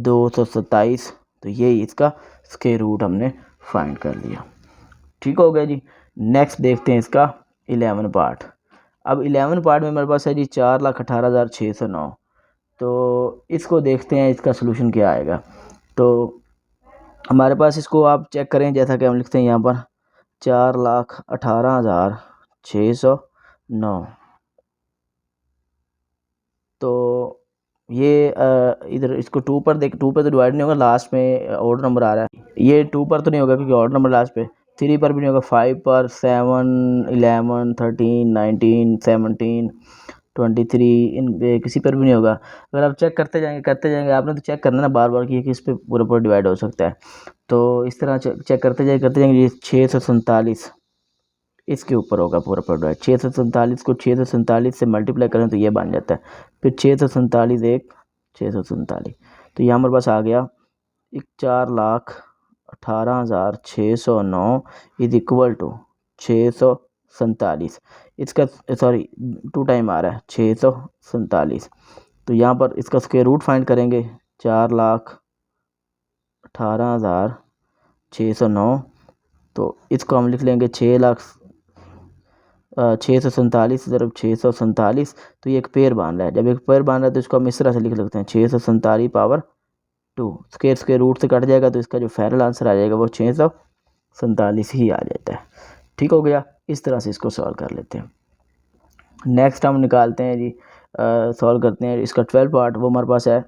227। तो ये इसका स्क्वायर रूट हमने फाइंड कर लिया। ठीक हो गया जी। नेक्स्ट देखते हैं इसका 11 पार्ट। अब 11 पार्ट में मेरे पास है जी 4,18,609। तो इसको देखते हैं इसका सोल्यूशन क्या आएगा। तो हमारे पास इसको आप चेक करें, जैसा कि हम लिखते हैं यहाँ पर 4,18,609। तो ये इधर इसको 2 पर देख, 2 पर तो डिवाइड नहीं होगा, लास्ट में ऑड नंबर आ रहा है। ये 2 पर तो नहीं होगा क्योंकि ऑड नंबर लास्ट पे, 3 पर भी नहीं होगा, 5 पर, 7 11 13 19 17 23 इन किसी पर भी नहीं होगा। अगर आप चेक करते जाएंगे आपने तो चेक करना ना बार बार कि ये किस पे पूरा डिवाइड हो सकता है। तो इस तरह चेक करते जाएंगे। 647 इसके ऊपर होगा पूरा डिवाइड। 647 को 647 से मल्टीप्लाई करें तो ये बन जाता है। फिर 647 एक 647। तो यहाँ हमारे पास आ गया 4,18,609 इज इक्वल टू 647। इसका सॉरी 2 टाइम आ रहा है 647। तो यहाँ पर इसका स्क्वायर रूट फाइंड करेंगे 4,18,609। तो इसको हम लिख लेंगे 647 ज़रब 647। तो ये एक पेयर बन रहा है। जब एक पेयर बन रहा है तो इसको हम इस तरह से लिख सकते हैं 647 पावर 2। स्क्वायर रूट से कट जाएगा तो इसका जो फाइनल आंसर आ जाएगा वो 647 ही आ जाता है। ठीक हो गया। इस तरह से इसको सॉल्व कर लेते हैं। नेक्स्ट हम निकालते हैं जी, सॉल्व करते हैं इसका 12 पार्ट। वो हमारे पास है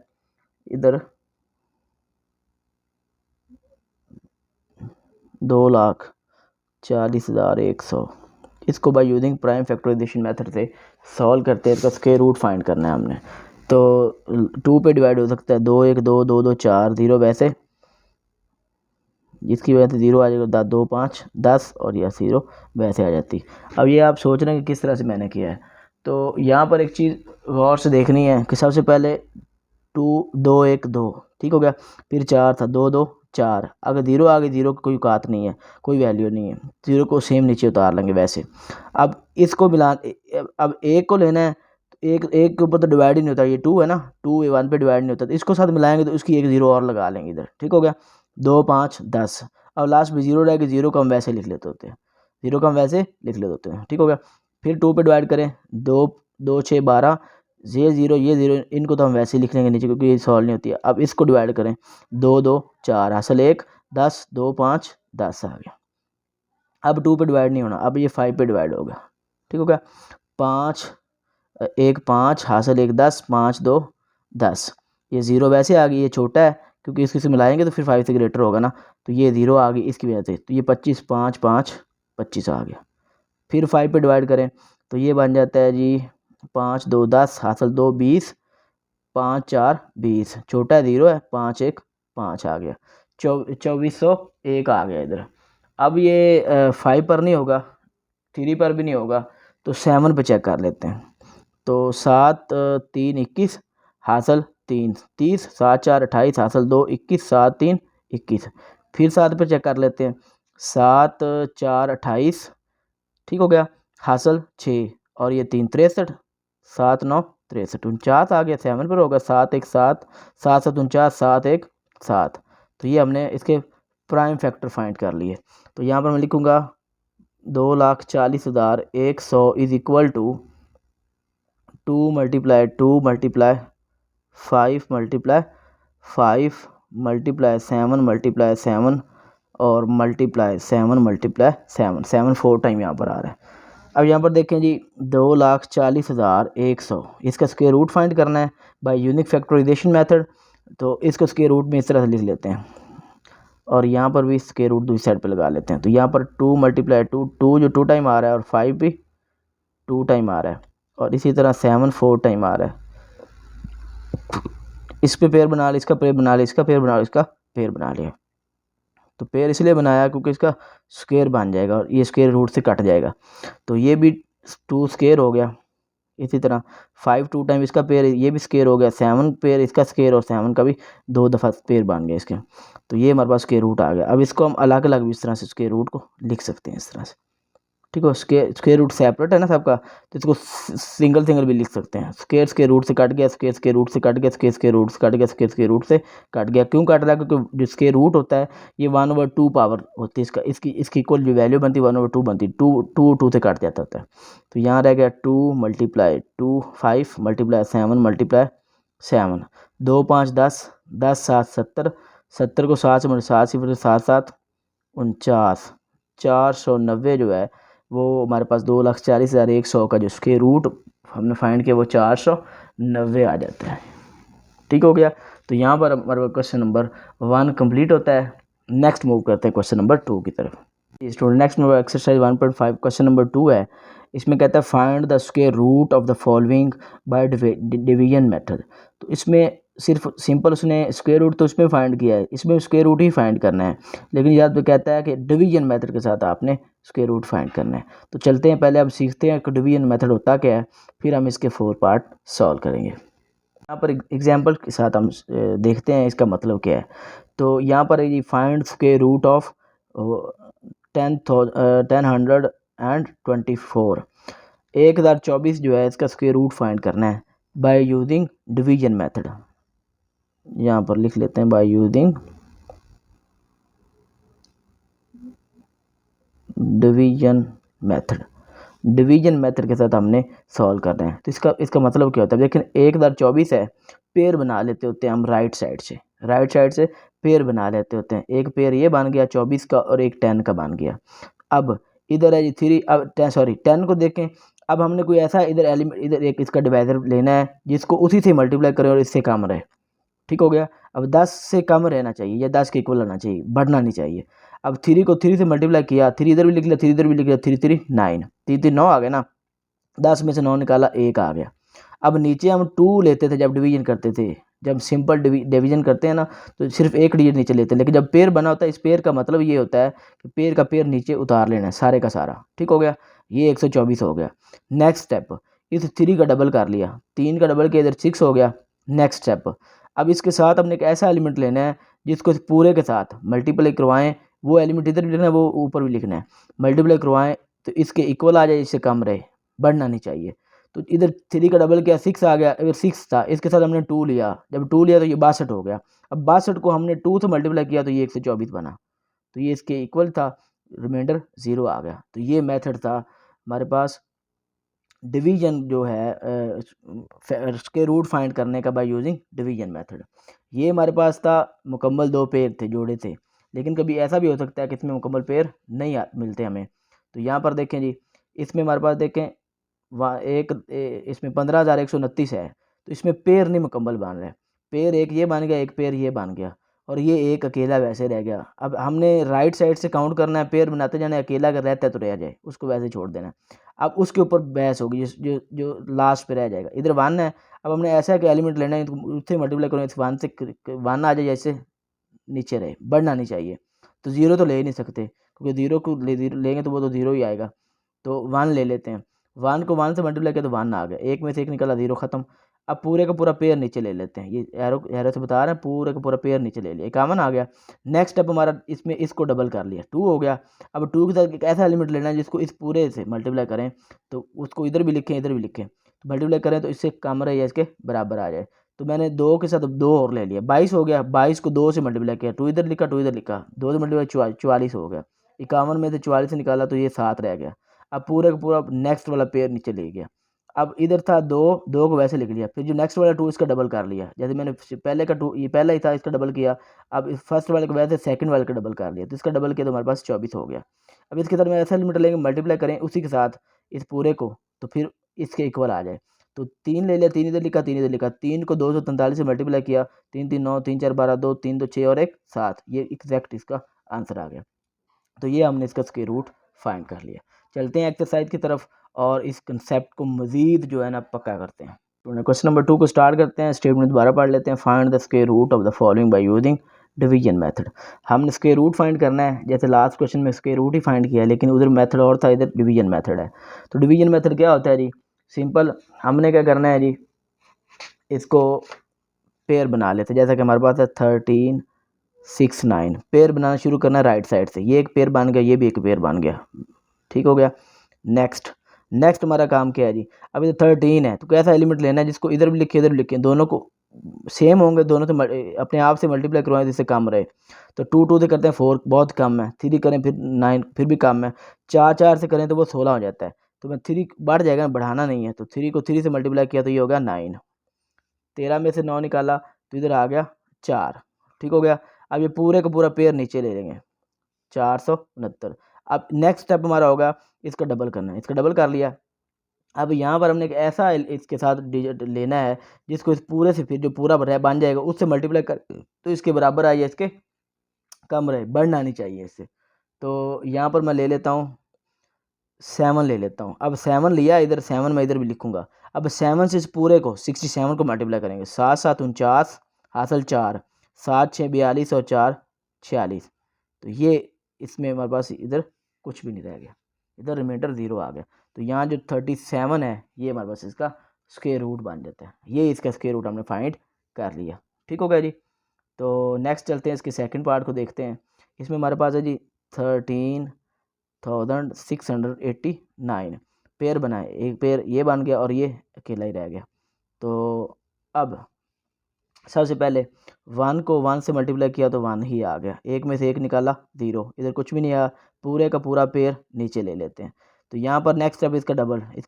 इधर 2,40,100। इसको by using prime factorization method से सॉल्व करते हैं। इसका स्क्वायर रूट फाइंड करना है हमने। तो 2 पे डिवाइड हो सकता है, 2 1 2 2 2 4 0 वैसे, जिसकी वजह से 0 आ जाएगा, 2 5 10 और यह 0 वैसे आ जाती। अब ये आप सोच रहे हैं कि किस तरह से मैंने किया है। तो यहाँ पर एक चीज़ गौर से देखनी है कि सबसे पहले 2 2 1 2 ठीक हो गया, फिर 4 था 2 2 4। अगर ज़ीरो आगे, ज़ीरो की कोई औकात नहीं है, कोई वैल्यू नहीं है, ज़ीरो को सेम नीचे उतार लेंगे वैसे। अब इसको मिला, अब एक को लेना है, तो एक एक के ऊपर तो डिवाइड ही नहीं होता, ये 2 है ना, 2 1 पे डिवाइड नहीं होता, तो इसको साथ मिलाएंगे तो उसकी एक ज़ीरो और लगा लेंगे इधर। ठीक हो गया, 2 5 10। अब लास्ट में ज़ीरो रहेगी, ज़ीरो को हम वैसे लिख लेते होते हैं, ज़ीरो को हम वैसे लिख लेते होते हैं। ठीक हो गया, फिर 2 पे डिवाइड करें, 2 2 6 12, ये ज़ीरो ये ज़ीरो, इनको तो हम वैसे ही लिख लेंगे नीचे क्योंकि ये सॉल्व नहीं होती है। अब इसको डिवाइड करें, 2 2 4 हासिल 1 10, 2 5 10 आ गया। अब 2 पे डिवाइड नहीं होना, अब ये 5 पे डिवाइड होगा। ठीक हो गया, 5 1 5 हासिल 1 10, 5 2 10। ये ज़ीरो वैसे आ गई, ये छोटा है क्योंकि इसके से मिलाएंगे तो फिर 5 से ग्रेटर होगा ना, तो ये ज़ीरो आ गई इसकी वजह से, तो ये 25 5 5 25 आ गया। फिर 5 पे डिवाइड करें तो ये बन जाता है जी 5 2 10 हासिल 2 20, 5 4 20, छोटा है ज़ीरो है, 5 1 5 आ गया, 2401 आ गया इधर। अब ये 5 पर नहीं होगा, 3 पर भी नहीं होगा, तो 7 पे चेक कर लेते हैं। तो 7 3 21 हासिल 3 30, 7 4 28 हासिल 2 21, 7 3 21। फिर 7 पे चेक कर लेते हैं, 7 4 28, ठीक हो गया, हासिल 6 और ये 3 63, 7 9 63, 49 आ गया, 7 पर होगा, 7 1 7, 7 7 49, 7 1 7। तो ये हमने इसके प्राइम फैक्टर फाइंड कर लिए। तो यहाँ पर मैं लिखूँगा 2,40,100 is equal to 2 multiply 2 multiply 5 multiply 5 multiply 7 multiply 7 और मल्टीप्लाई 7 मल्टीप्लाई 7, 7 4 टाइम यहाँ पर आ रहा है। अब यहाँ पर देखें जी 2,40,100, इसका स्क्वायर रूट फाइंड करना है बाय यूनिक फैक्टराइजेशन मेथड। तो इसको स्क्वायर रूट में इस तरह से लिख लेते हैं और यहाँ पर भी स्क्वायर रूट दूसरी साइड पे लगा लेते हैं। तो यहाँ पर 2 मल्टीप्लाई 2, 2 जो 2 टाइम आ रहा है और 5 भी 2 टाइम आ रहा है और इसी तरह 7 4 टाइम आ रहा है। इस पे पेयर बना लिया, इसका पेयर बना लिया, इसका पेयर बना लिया, इसका पेयर बना लिया। तो पेयर इसलिए बनाया क्योंकि इसका स्क्वायर बन जाएगा और ये स्क्वायर रूट से कट जाएगा, तो ये भी 2 स्क्वायर हो गया। इसी तरह 5 2 टाइम इसका पेयर, ये भी स्क्वायर हो गया, 7 पेयर इसका स्क्वायर और 7 का भी 2 दफ़ा पेयर बन गया इसके। तो ये हमारे पास स्क्वायर रूट आ गया। अब इसको हम अलग अलग भी इस तरह से स्क्वायर रूट को लिख सकते हैं इस तरह से। ठीक है, स्क्वायर रूट सेपरेट है ना सबका, तो इसको सिंगल सिंगल भी लिख सकते हैं। स्क्वायर रूट से कट गया, स्क्वायर रूट से कट गया, स्क्वायर रूट से कट गया, स्क्वायर रूट से कट गया। क्यों कट रहा है? क्योंकि जो स्क्वायर रूट होता है ये 1/2 पावर होती है इसका, इसकी इक्वल जो वैल्यू बनती है 1/2 बनती है, 2 से कट जाता होता है। तो यहाँ रह गया 2 मल्टीप्लाई 2 5 मल्टीप्लाई 7 मल्टीप्लाई 7, 2 5 10, 10 7 70, 70 को 7 से 7 7 49, 490 जो है वो हमारे पास 2,40,100 का जो स्क्वायर रूट हमने फाइंड किया वो 490 आ जाता है। ठीक हो गया, तो यहाँ पर हमारा क्वेश्चन नंबर 1 कंप्लीट होता है। नेक्स्ट मूव करते हैं क्वेश्चन नंबर 2 की तरफ। Student next move exercise 1.5 question number 2 है। इसमें कहता है find the square root of the following by division method. तो इसमें सिर्फ सिंपल उसने स्क्वायर रूट तो उसमें फाइंड किया है, इसमें स्क्वायर रूट ही फाइंड करना है, लेकिन याद तो कहता है कि डिवीजन मेथड के साथ आपने स्क्वायर रूट फाइंड करना है। तो चलते हैं, पहले अब सीखते हैं कि डिवीजन मेथड होता क्या है, फिर हम इसके 4 पार्ट सॉल्व करेंगे। यहाँ पर एग्जांपल के साथ हम देखते हैं इसका मतलब क्या है। तो यहाँ पर ये फाइंड स्क्वायर रूट ऑफ 1024, 1024 जो है इसका स्क्वायर रूट फाइंड करना है बाय यूजिंग डिवीजन मेथड। यहाँ पर लिख लेते हैं bye using division method. Division method के साथ हमने सॉल्व करना है। तो इसका मतलब क्या होता है, लेकिन 1024 है, पेयर बना लेते होते हैं हम राइट साइड से पेयर बना लेते होते हैं। एक पेयर ये बन गया 24 का और एक 10 का बन गया। अब इधर है जी 3, अब 10 को देखें। अब हमने कोई ऐसा इधर एलिमेंट, इधर एक इसका डिवाइजर लेना है जिसको उसी से मल्टीप्लाई करें और इससे कम रहे। ठीक हो गया, अब 10 से कम रहना चाहिए या 10 के इक्वल रहना चाहिए, बढ़ना नहीं चाहिए। अब 3 को 3 से मल्टीप्लाई किया, 3 इधर भी लिख लिया, 3 इधर भी लिख लिया, 3 3 9, 3 3 9 आ गया ना, 10 में से 9 निकाला 1 आ गया। अब नीचे हम 2 लेते थे जब डिवीजन करते थे, जब सिंपल डिवीजन करते हैं ना तो सिर्फ एक डिजिट नीचे लेते हैं, लेकिन जब पेयर बना होता है, इस पेयर का मतलब ये होता है कि पेयर का पेयर नीचे उतार लेना है सारे का सारा। ठीक हो गया, ये 124 हो गया। नेक्स्ट स्टेप, इस 3 का डबल कर लिया, 3 का डबल किया, इधर 6 हो गया। नेक्स्ट स्टेप, अब इसके साथ हमने एक ऐसा एलिमेंट लेना है जिसको इस पूरे के साथ मल्टीप्लाई करवाएं, वो एलिमेंट इधर भी लिखना है, वो ऊपर भी लिखना है। मल्टीप्लाई करवाएं तो इसके इक्वल आ जाए, इससे कम रहे, बढ़ना नहीं चाहिए। तो इधर 3 का डबल किया 6 आ गया, अगर 6 था इसके साथ हमने 2 लिया, जब 2 लिया तो ये 62 हो गया। अब 62 को हमने 2 से मल्टीप्लाई किया तो ये 124 बना, तो ये इसके इक्वल था, रिमाइंडर 0 आ गया। तो ये मेथड था हमारे पास डिवीजन जो है स्क्वायर रूट फाइंड करने का बाय यूजिंग डिवीजन मेथड। ये हमारे पास था मुकम्मल 2 पेयर थे, जोड़े थे। लेकिन कभी ऐसा भी हो सकता है कि इसमें मुकम्मल पेयर नहीं मिलते हमें। तो यहाँ पर देखें जी, इसमें हमारे पास देखें इसमें 15,129 है, तो इसमें पेयर नहीं मुकम्मल बन रहा है। पेयर एक ये बन गया, एक पेयर ये बन गया, और ये एक अकेला वैसे रह गया। अब हमने राइट साइड से काउंट करना है, पेयर बनाते जाना है, अकेला अगर रहता है तो रह जाए, उसको वैसे छोड़ देना है। अब उसके ऊपर बहस होगी, जो जो लास्ट पे रह जाएगा। इधर 1 है, अब हमने ऐसा कि एलिमेंट लेना है, तो उससे मल्टीप्लाई करो, इस 1 से 1 आ जाए, जैसे नीचे रहे, बढ़ना नहीं चाहिए। तो 0 तो ले ही नहीं सकते, क्योंकि 0 को लेंगे तो वो तो 0 ही आएगा। तो 1 ले लेते हैं, 1 को 1 से मल्टीप्लाई किया तो 1 आ गया, एक में से एक निकला, 0 खत्म। अब पूरे का पूरा पेयर नीचे ले लेते हैं, ये एरो से बता रहे हैं, पूरे का पूरा पेयर नीचे ले लिया, 51 आ गया। नेक्स्ट स्टेप हमारा, इसमें इसको डबल कर लिया, 2 हो गया। अब 2 के साथ एक ऐसा एलिमेंट लेना है जिसको इस पूरे से मल्टीप्लाई करें, तो उसको इधर भी लिखें, इधर भी लिखें, तो मल्टीप्लाई करें तो इससे कम रहे या इसके बराबर आ जाए। तो मैंने 2 के साथ 2 और ले लिया, 22 हो गया। 22 को 2 से मल्टीप्लाई किया, 2 इधर लिखा, 2 इधर लिखा, 2 से मल्टीप्लाई 44 हो गया। 51 में से 44 से निकाला तो ये 7 रह गया। अब पूरे का पूरा नेक्स्ट वाला पेयर नीचे ले गया। अब इधर था 2, 2 को वैसे लिख लिया, फिर जो नेक्स्ट वाला 2 इसका डबल कर लिया, जैसे मैंने पहले का 2 ये पहला ही था, इसका डबल किया। अब इस फर्स्ट वाले को वैसे सेकंड वाले का डबल कर लिया, तो इसका डबल किया तो हमारे पास 24 हो गया। अब इसके साथ में ऐसा लिमिट लेंगे, मल्टीप्लाई करें उसी के साथ इस पूरे को, तो फिर इसके इक्वल आ जाए। तो 3 ले लिया, 3 इधर लिखा, 3 इधर लिखा, 3 को 243 से मल्टीप्लाई किया, 3 3 9, 3 4 12, 2 3 2 6 और 1 7, ये एग्जैक्ट इसका आंसर आ गया। तो ये हमने इसका स्क्वायर रूट फाइंड कर लिया। चलते हैं एक्सरसाइज की तरफ और इस कंसेप्ट को मज़ीद जो है ना पक्का करते हैं। तो क्वेश्चन नंबर 2 को स्टार्ट करते हैं, स्टेटमेंट दोबारा पढ़ लेते हैं। Find the square root of the following by using division method. हमने स्क्वायर रूट फाइंड करना है, जैसे लास्ट क्वेश्चन में स्क्वायर रूट ही फाइंड किया, लेकिन उधर मेथड और था, इधर डिवीजन मेथड है। तो डिवीजन मेथड क्या होता है जी, सिंपल, हमने क्या करना है जी, इसको पेयर बना लेते हैं। जैसा कि हमारे पास है 13 6 9, पेयर बनाना शुरू करना है राइट साइड से, ये एक पेयर बन गया, ये भी एक पेयर बन गया, ठीक हो गया। नेक्स्ट हमारा काम क्या है जी, अब ये 13 है, तो कैसा एलिमेंट लेना है जिसको इधर भी लिखे इधर भी लिखे, दोनों को सेम होंगे, दोनों से अपने आप से मल्टीप्लाई करवाएं जिससे कम रहे। तो 2 2 से करते हैं 4, बहुत कम है। 3 करें फिर 9, फिर भी कम है। 4 4 से करें तो वो 16 हो जाता है, तो मैं 3 बढ़ जाएगा, बढ़ाना नहीं है, तो 3 को 3 से मल्टीप्लाई किया तो ये हो गया 9। 13 में से 9 निकाला तो इधर आ गया 4, ठीक हो गया। अब ये पूरे का पूरा पेयर नीचे ले लेंगे, 469। अब नेक्स्ट स्टेप हमारा होगा इसका डबल करना है, इसका डबल कर लिया। अब यहाँ पर हमने एक ऐसा इसके साथ डिजिट लेना है जिसको इस पूरे से फिर जो पूरा बन जाएगा उससे मल्टीप्लाई कर, तो इसके बराबर आइए, इसके कम रहे, बढ़ना नहीं चाहिए इससे। तो यहाँ पर मैं ले लेता हूँ 7 ले लेता हूँ। अब 7 लिया, इधर 7 मैं इधर भी लिखूंगा। अब 7 से इस पूरे को 67 को मल्टीप्लाई करेंगे, 7 7 49 हासिल 4, 7 6 42 और 4 46। तो ये इसमें हमारे पास इधर कुछ भी नहीं रह गया, इधर रिमाइंडर 0 आ गया। तो यहाँ जो 37 है ये हमारे पास इसका स्क्वायर रूट बन जाता है, ये इसका स्क्वायर रूट हमने फाइंड कर लिया, ठीक हो गया जी। तो नेक्स्ट चलते हैं, इसके सेकंड पार्ट को देखते हैं। इसमें हमारे पास है जी 13,689, पेयर बनाए, एक पेयर ये बन गया और ये अकेला ही रह गया। तो अब सबसे पहले 1 को 1 से मल्टीप्लाई किया तो 1 ही आ गया, एक में से एक निकाला 0, इधर कुछ भी नहीं आया, पूरे का पूरा पेयर नीचे ले लेते हैं। तो यहाँ पर नेक्स्ट स्टेप इसका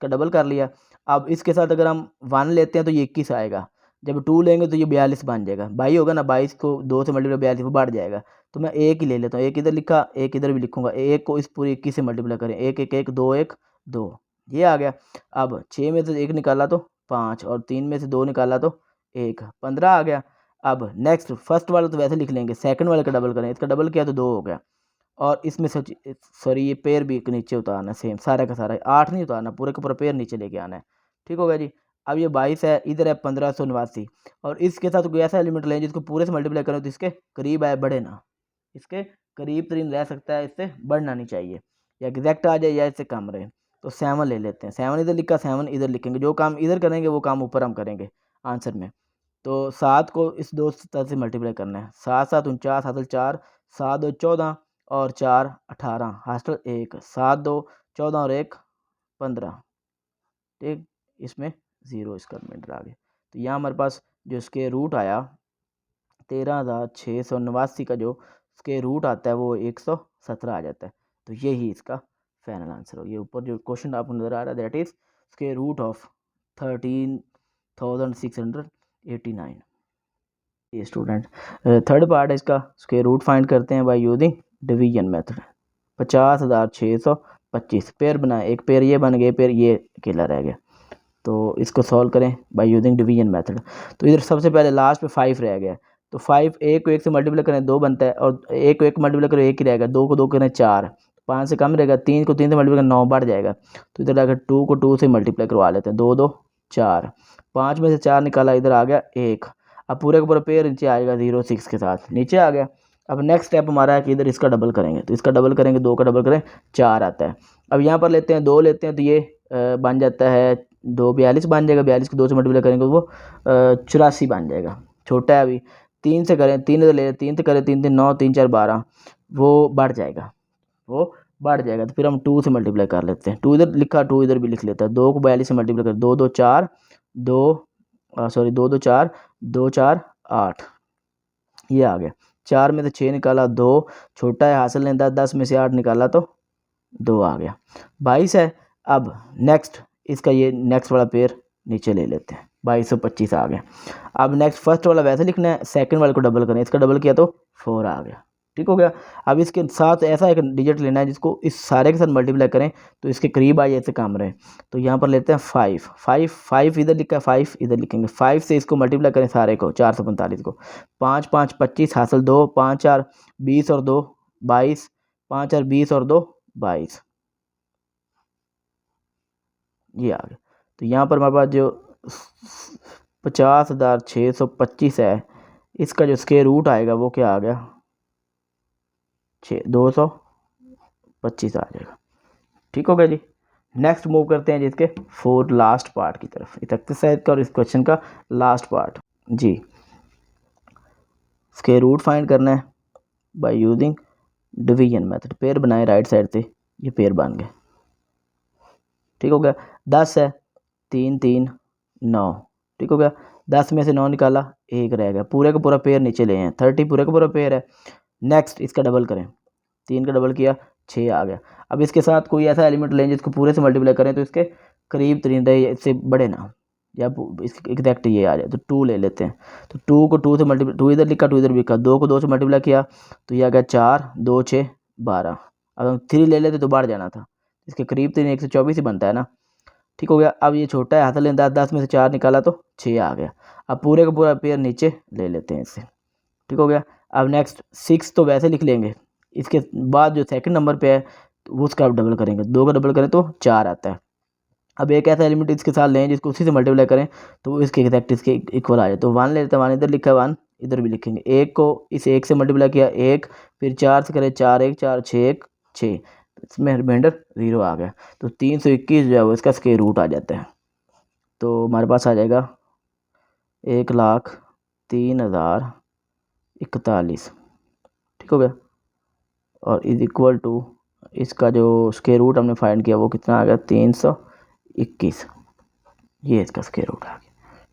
डबल कर लिया। अब इसके साथ अगर हम 1 लेते हैं तो ये 21 आएगा, जब 2 लेंगे तो ये 42 बन जाएगा, 22 होगा ना, 22 को 2 से मल्टीप्लाई 42 वो बढ़ जाएगा। तो मैं एक ही ले लेता हूँ, एक इधर लिखा, एक इधर भी लिखूंगा, एक को इस पूरी 21 से मल्टीप्लाई करें, 1 1 1 2 1 2, ये आ गया। अब 6 में से 1 निकाला तो 5 और 3 में से 2 निकाला तो 1, 15 आ गया। अब नेक्स्ट फर्स्ट वाला तो वैसे लिख लेंगे, सेकंड वाले का डबल करें, इसका डबल किया तो 2 हो गया। और इसमें सॉरी ये पेयर भी नीचे उतारना है, सेम सारा का सारा, 8 नहीं उतारना, पूरे का पूरा पेयर नीचे लेके आना है, ठीक हो गया जी। अब ये 22 है, इधर है 1589, और इसके साथ कोई ऐसा एलिमेंट लें जिसको पूरे से मल्टीप्लाई करें तो इसके करीब आए, बढ़े ना, इसके करीब तरीन रह सकता है, इससे बढ़ना नहीं चाहिए, या एग्जैक्ट आ जाए या इससे कम रहे। तो 7 ले लेते हैं, 7 इधर लिखा, 7 इधर लिखेंगे, जो काम इधर करेंगे वो काम ऊपर हम करेंगे आंसर में। तो 7 को इस 2 से मल्टीप्लाई करना है। 7 7 49 हासिल 4, 7 2 14 और 4 18 हासिल 1, 7 2 14 और 1 15। ठीक, इसमें 0 इसका रिमाइंडर आ गया। तो यहाँ हमारे पास जो स्क्वायर रूट आया 13,689 का जो स्क्वायर रूट आता है वो 117 आ जाता है। तो यही इसका फाइनल आंसर हो। ये ऊपर जो क्वेश्चन आपको नज़र आ रहा है that is square root of 13,689। ये स्टूडेंट थर्ड पार्ट है इसका, स्क्वायर रूट फाइंड करते हैं bye using division method. 50,625 pair बनाए, एक पेयर ये बन गए, पेयर ये अकेला रह गया। तो इसको सॉल्व करें बाय यूजिंग डिवीजन मेथड। तो इधर सबसे पहले लास्ट पे 5 रह गया, तो 5 एक को एक से मल्टीप्लाई करें 2 बनता है, और एक को एक मल्टीप्लाई करें 1 ही रहेगा, 2 को 2 करें 4, 5 से कम रहेगा, 3 को 3 से मल्टीप्लाई करें 9 बढ़ जाएगा। तो इधर अगर 2 को 2 से मल्टीप्लाई करवा लेते हैं, 2 2 4, 5 में से 4 निकाला, इधर आ गया 1। अब पूरे का पूरा पेयर नीचे आएगा 0 6 के साथ नीचे आ गया। अब नेक्स्ट स्टेप हमारा है कि इधर इसका डबल करेंगे, तो इसका डबल करेंगे, 2 का डबल करें 4 आता है। अब यहाँ पर लेते हैं 2 लेते हैं, तो ये बन जाता है 2 42 बन जाएगा, 42 को 2 से मल्टीप्लाई करेंगे वो 84 बन जाएगा, छोटा है अभी। 3 से करें, 3 ले 3 से करें, 3 3 9 3 4 12, वो बढ़ जाएगा, वो बढ़ जाएगा। तो फिर हम 2 से मल्टीप्लाई कर लेते हैं, 2 इधर लिखा 2 इधर भी लिख लेता है। 2 को 42 से मल्टीप्लाई कर, 2 2 4 2 सॉरी 2 2 4 2 4 8, ये आ गया। 4 में से 6 निकाला 2, छोटा है हासिल नहीं 10, 10 में से 8 निकाला तो 2 आ गया, 22 है। अब नेक्स्ट इसका ये नेक्स्ट वाला पेयर नीचे ले लेते हैं, 2225 आ गया। अब नेक्स्ट फर्स्ट वाला वैसे लिखना है, सेकंड वाले को डबल करें, इसका डबल किया तो 4 आ गया, ठीक हो गया। अब इसके साथ ऐसा एक डिजिट लेना है जिसको इस सारे के साथ मल्टीप्लाई करें तो इसके करीब आ जाए, ऐसे काम रहे। तो यहाँ पर लेते हैं 5 5 5 इधर लिखा है, 5 इधर लिखेंगे, 5 से इसको मल्टीप्लाई करें सारे को, 445 को, 5 5 25 हासिल 2, 5 4 20 और 2 22, 5 4 20 और 2 22, ये आ गया। तो यहाँ पर हमारे पास जो 50,625 है, इसका जो स्क्वायर रूट आएगा वो क्या आ गया 225 आ जाएगा, ठीक हो गया जी। नेक्स्ट मूव करते हैं जिसके फोर्थ लास्ट पार्ट की तरफ, इस एक्सरसाइज का और इस क्वेश्चन का लास्ट पार्ट जी। स्क्वायर रूट फाइंड करना है by using division method. Pair बनाए राइट साइड से, ये पेयर बन गए, ठीक हो गया। 10 है, 3 3 9, ठीक हो गया। 10 में से 9 निकाला, 1 रह गया, पूरे का पूरा पेयर नीचे ले हैं, 30 पूरे का पूरा पेयर है। नेक्स्ट इसका डबल करें, 3 का डबल किया 6 आ गया। अब इसके साथ कोई ऐसा एलिमेंट लें जिसको पूरे से मल्टीप्लाई करें तो इसके करीब तरीन रहे, इससे बड़े ना, या इसके एग्जैक्ट ये आ जाए। तो 2 ले लेते हैं, तो 2 को 2 से मल्टीप्लाई, 2 इधर लिखा 2 इधर भी लिखा, 2 को 2 से मल्टीप्लाई किया तो ये आ गया 4 2 6 12। अब हम 3 ले लेते तो बढ़ जाना था, इसके करीब तरीन 124 ही बनता है ना, ठीक हो गया। अब ये छोटा है हाथ लें 10, 10 में से 4 निकाला तो 6 आ गया। अब पूरे का पूरा पेयर नीचे ले लेते हैं इससे, ठीक हो गया। अब नेक्स्ट 6 तो वैसे लिख लेंगे, इसके बाद जो सेकंड नंबर पे है तो वो उसका डबल करेंगे, 2 का डबल करें तो 4 आता है। अब एक ऐसा एलिमेंट इसके साथ लें जिसको उसी से मल्टीप्लाई करें तो वो इसके एग्जैक्ट इसके इक्वल आ जाए। तो 1 ले लेते हैं, 1 इधर लिखा है 1 इधर भी लिखेंगे, 1 को इस 1 से मल्टीप्लाई किया 1, फिर 4 से करें 4 1 4 6 1 6, इसमें रिमाइंडर 0 आ गया। तो 321 जो है वो इसका स्क्वायर रूट आ जाता है। तो हमारे पास आ जाएगा 1,03,041, ठीक हो गया। और इज इक्वल टू इसका जो स्क्वायर रूट हमने फाइंड किया वो कितना आ गया 321, ये इसका स्क्वायर रूट आ गया,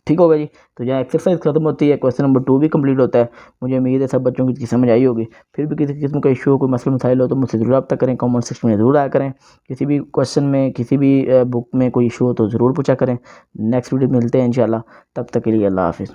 ठीक होगा जी। तो यहाँ एक्सरसाइज खत्म होती है, क्वेश्चन नंबर 2 भी कंप्लीट होता है। मुझे उम्मीद है सब बच्चों की समझ आई होगी। फिर भी किसी किस्म का इशू हो, कोई मसला मसाइल हो तो मुझसे ज़रूर रब्ता करें, कमेंट सेक्शन में ज़रूर आया करें। किसी भी क्वेश्चन में किसी भी बुक में कोई इशू हो तो ज़रूर पूछा करें। नेक्स्ट वीडियो मिलते हैं इंशाल्लाह, तब तक के लिए अल्लाह हाफिज़।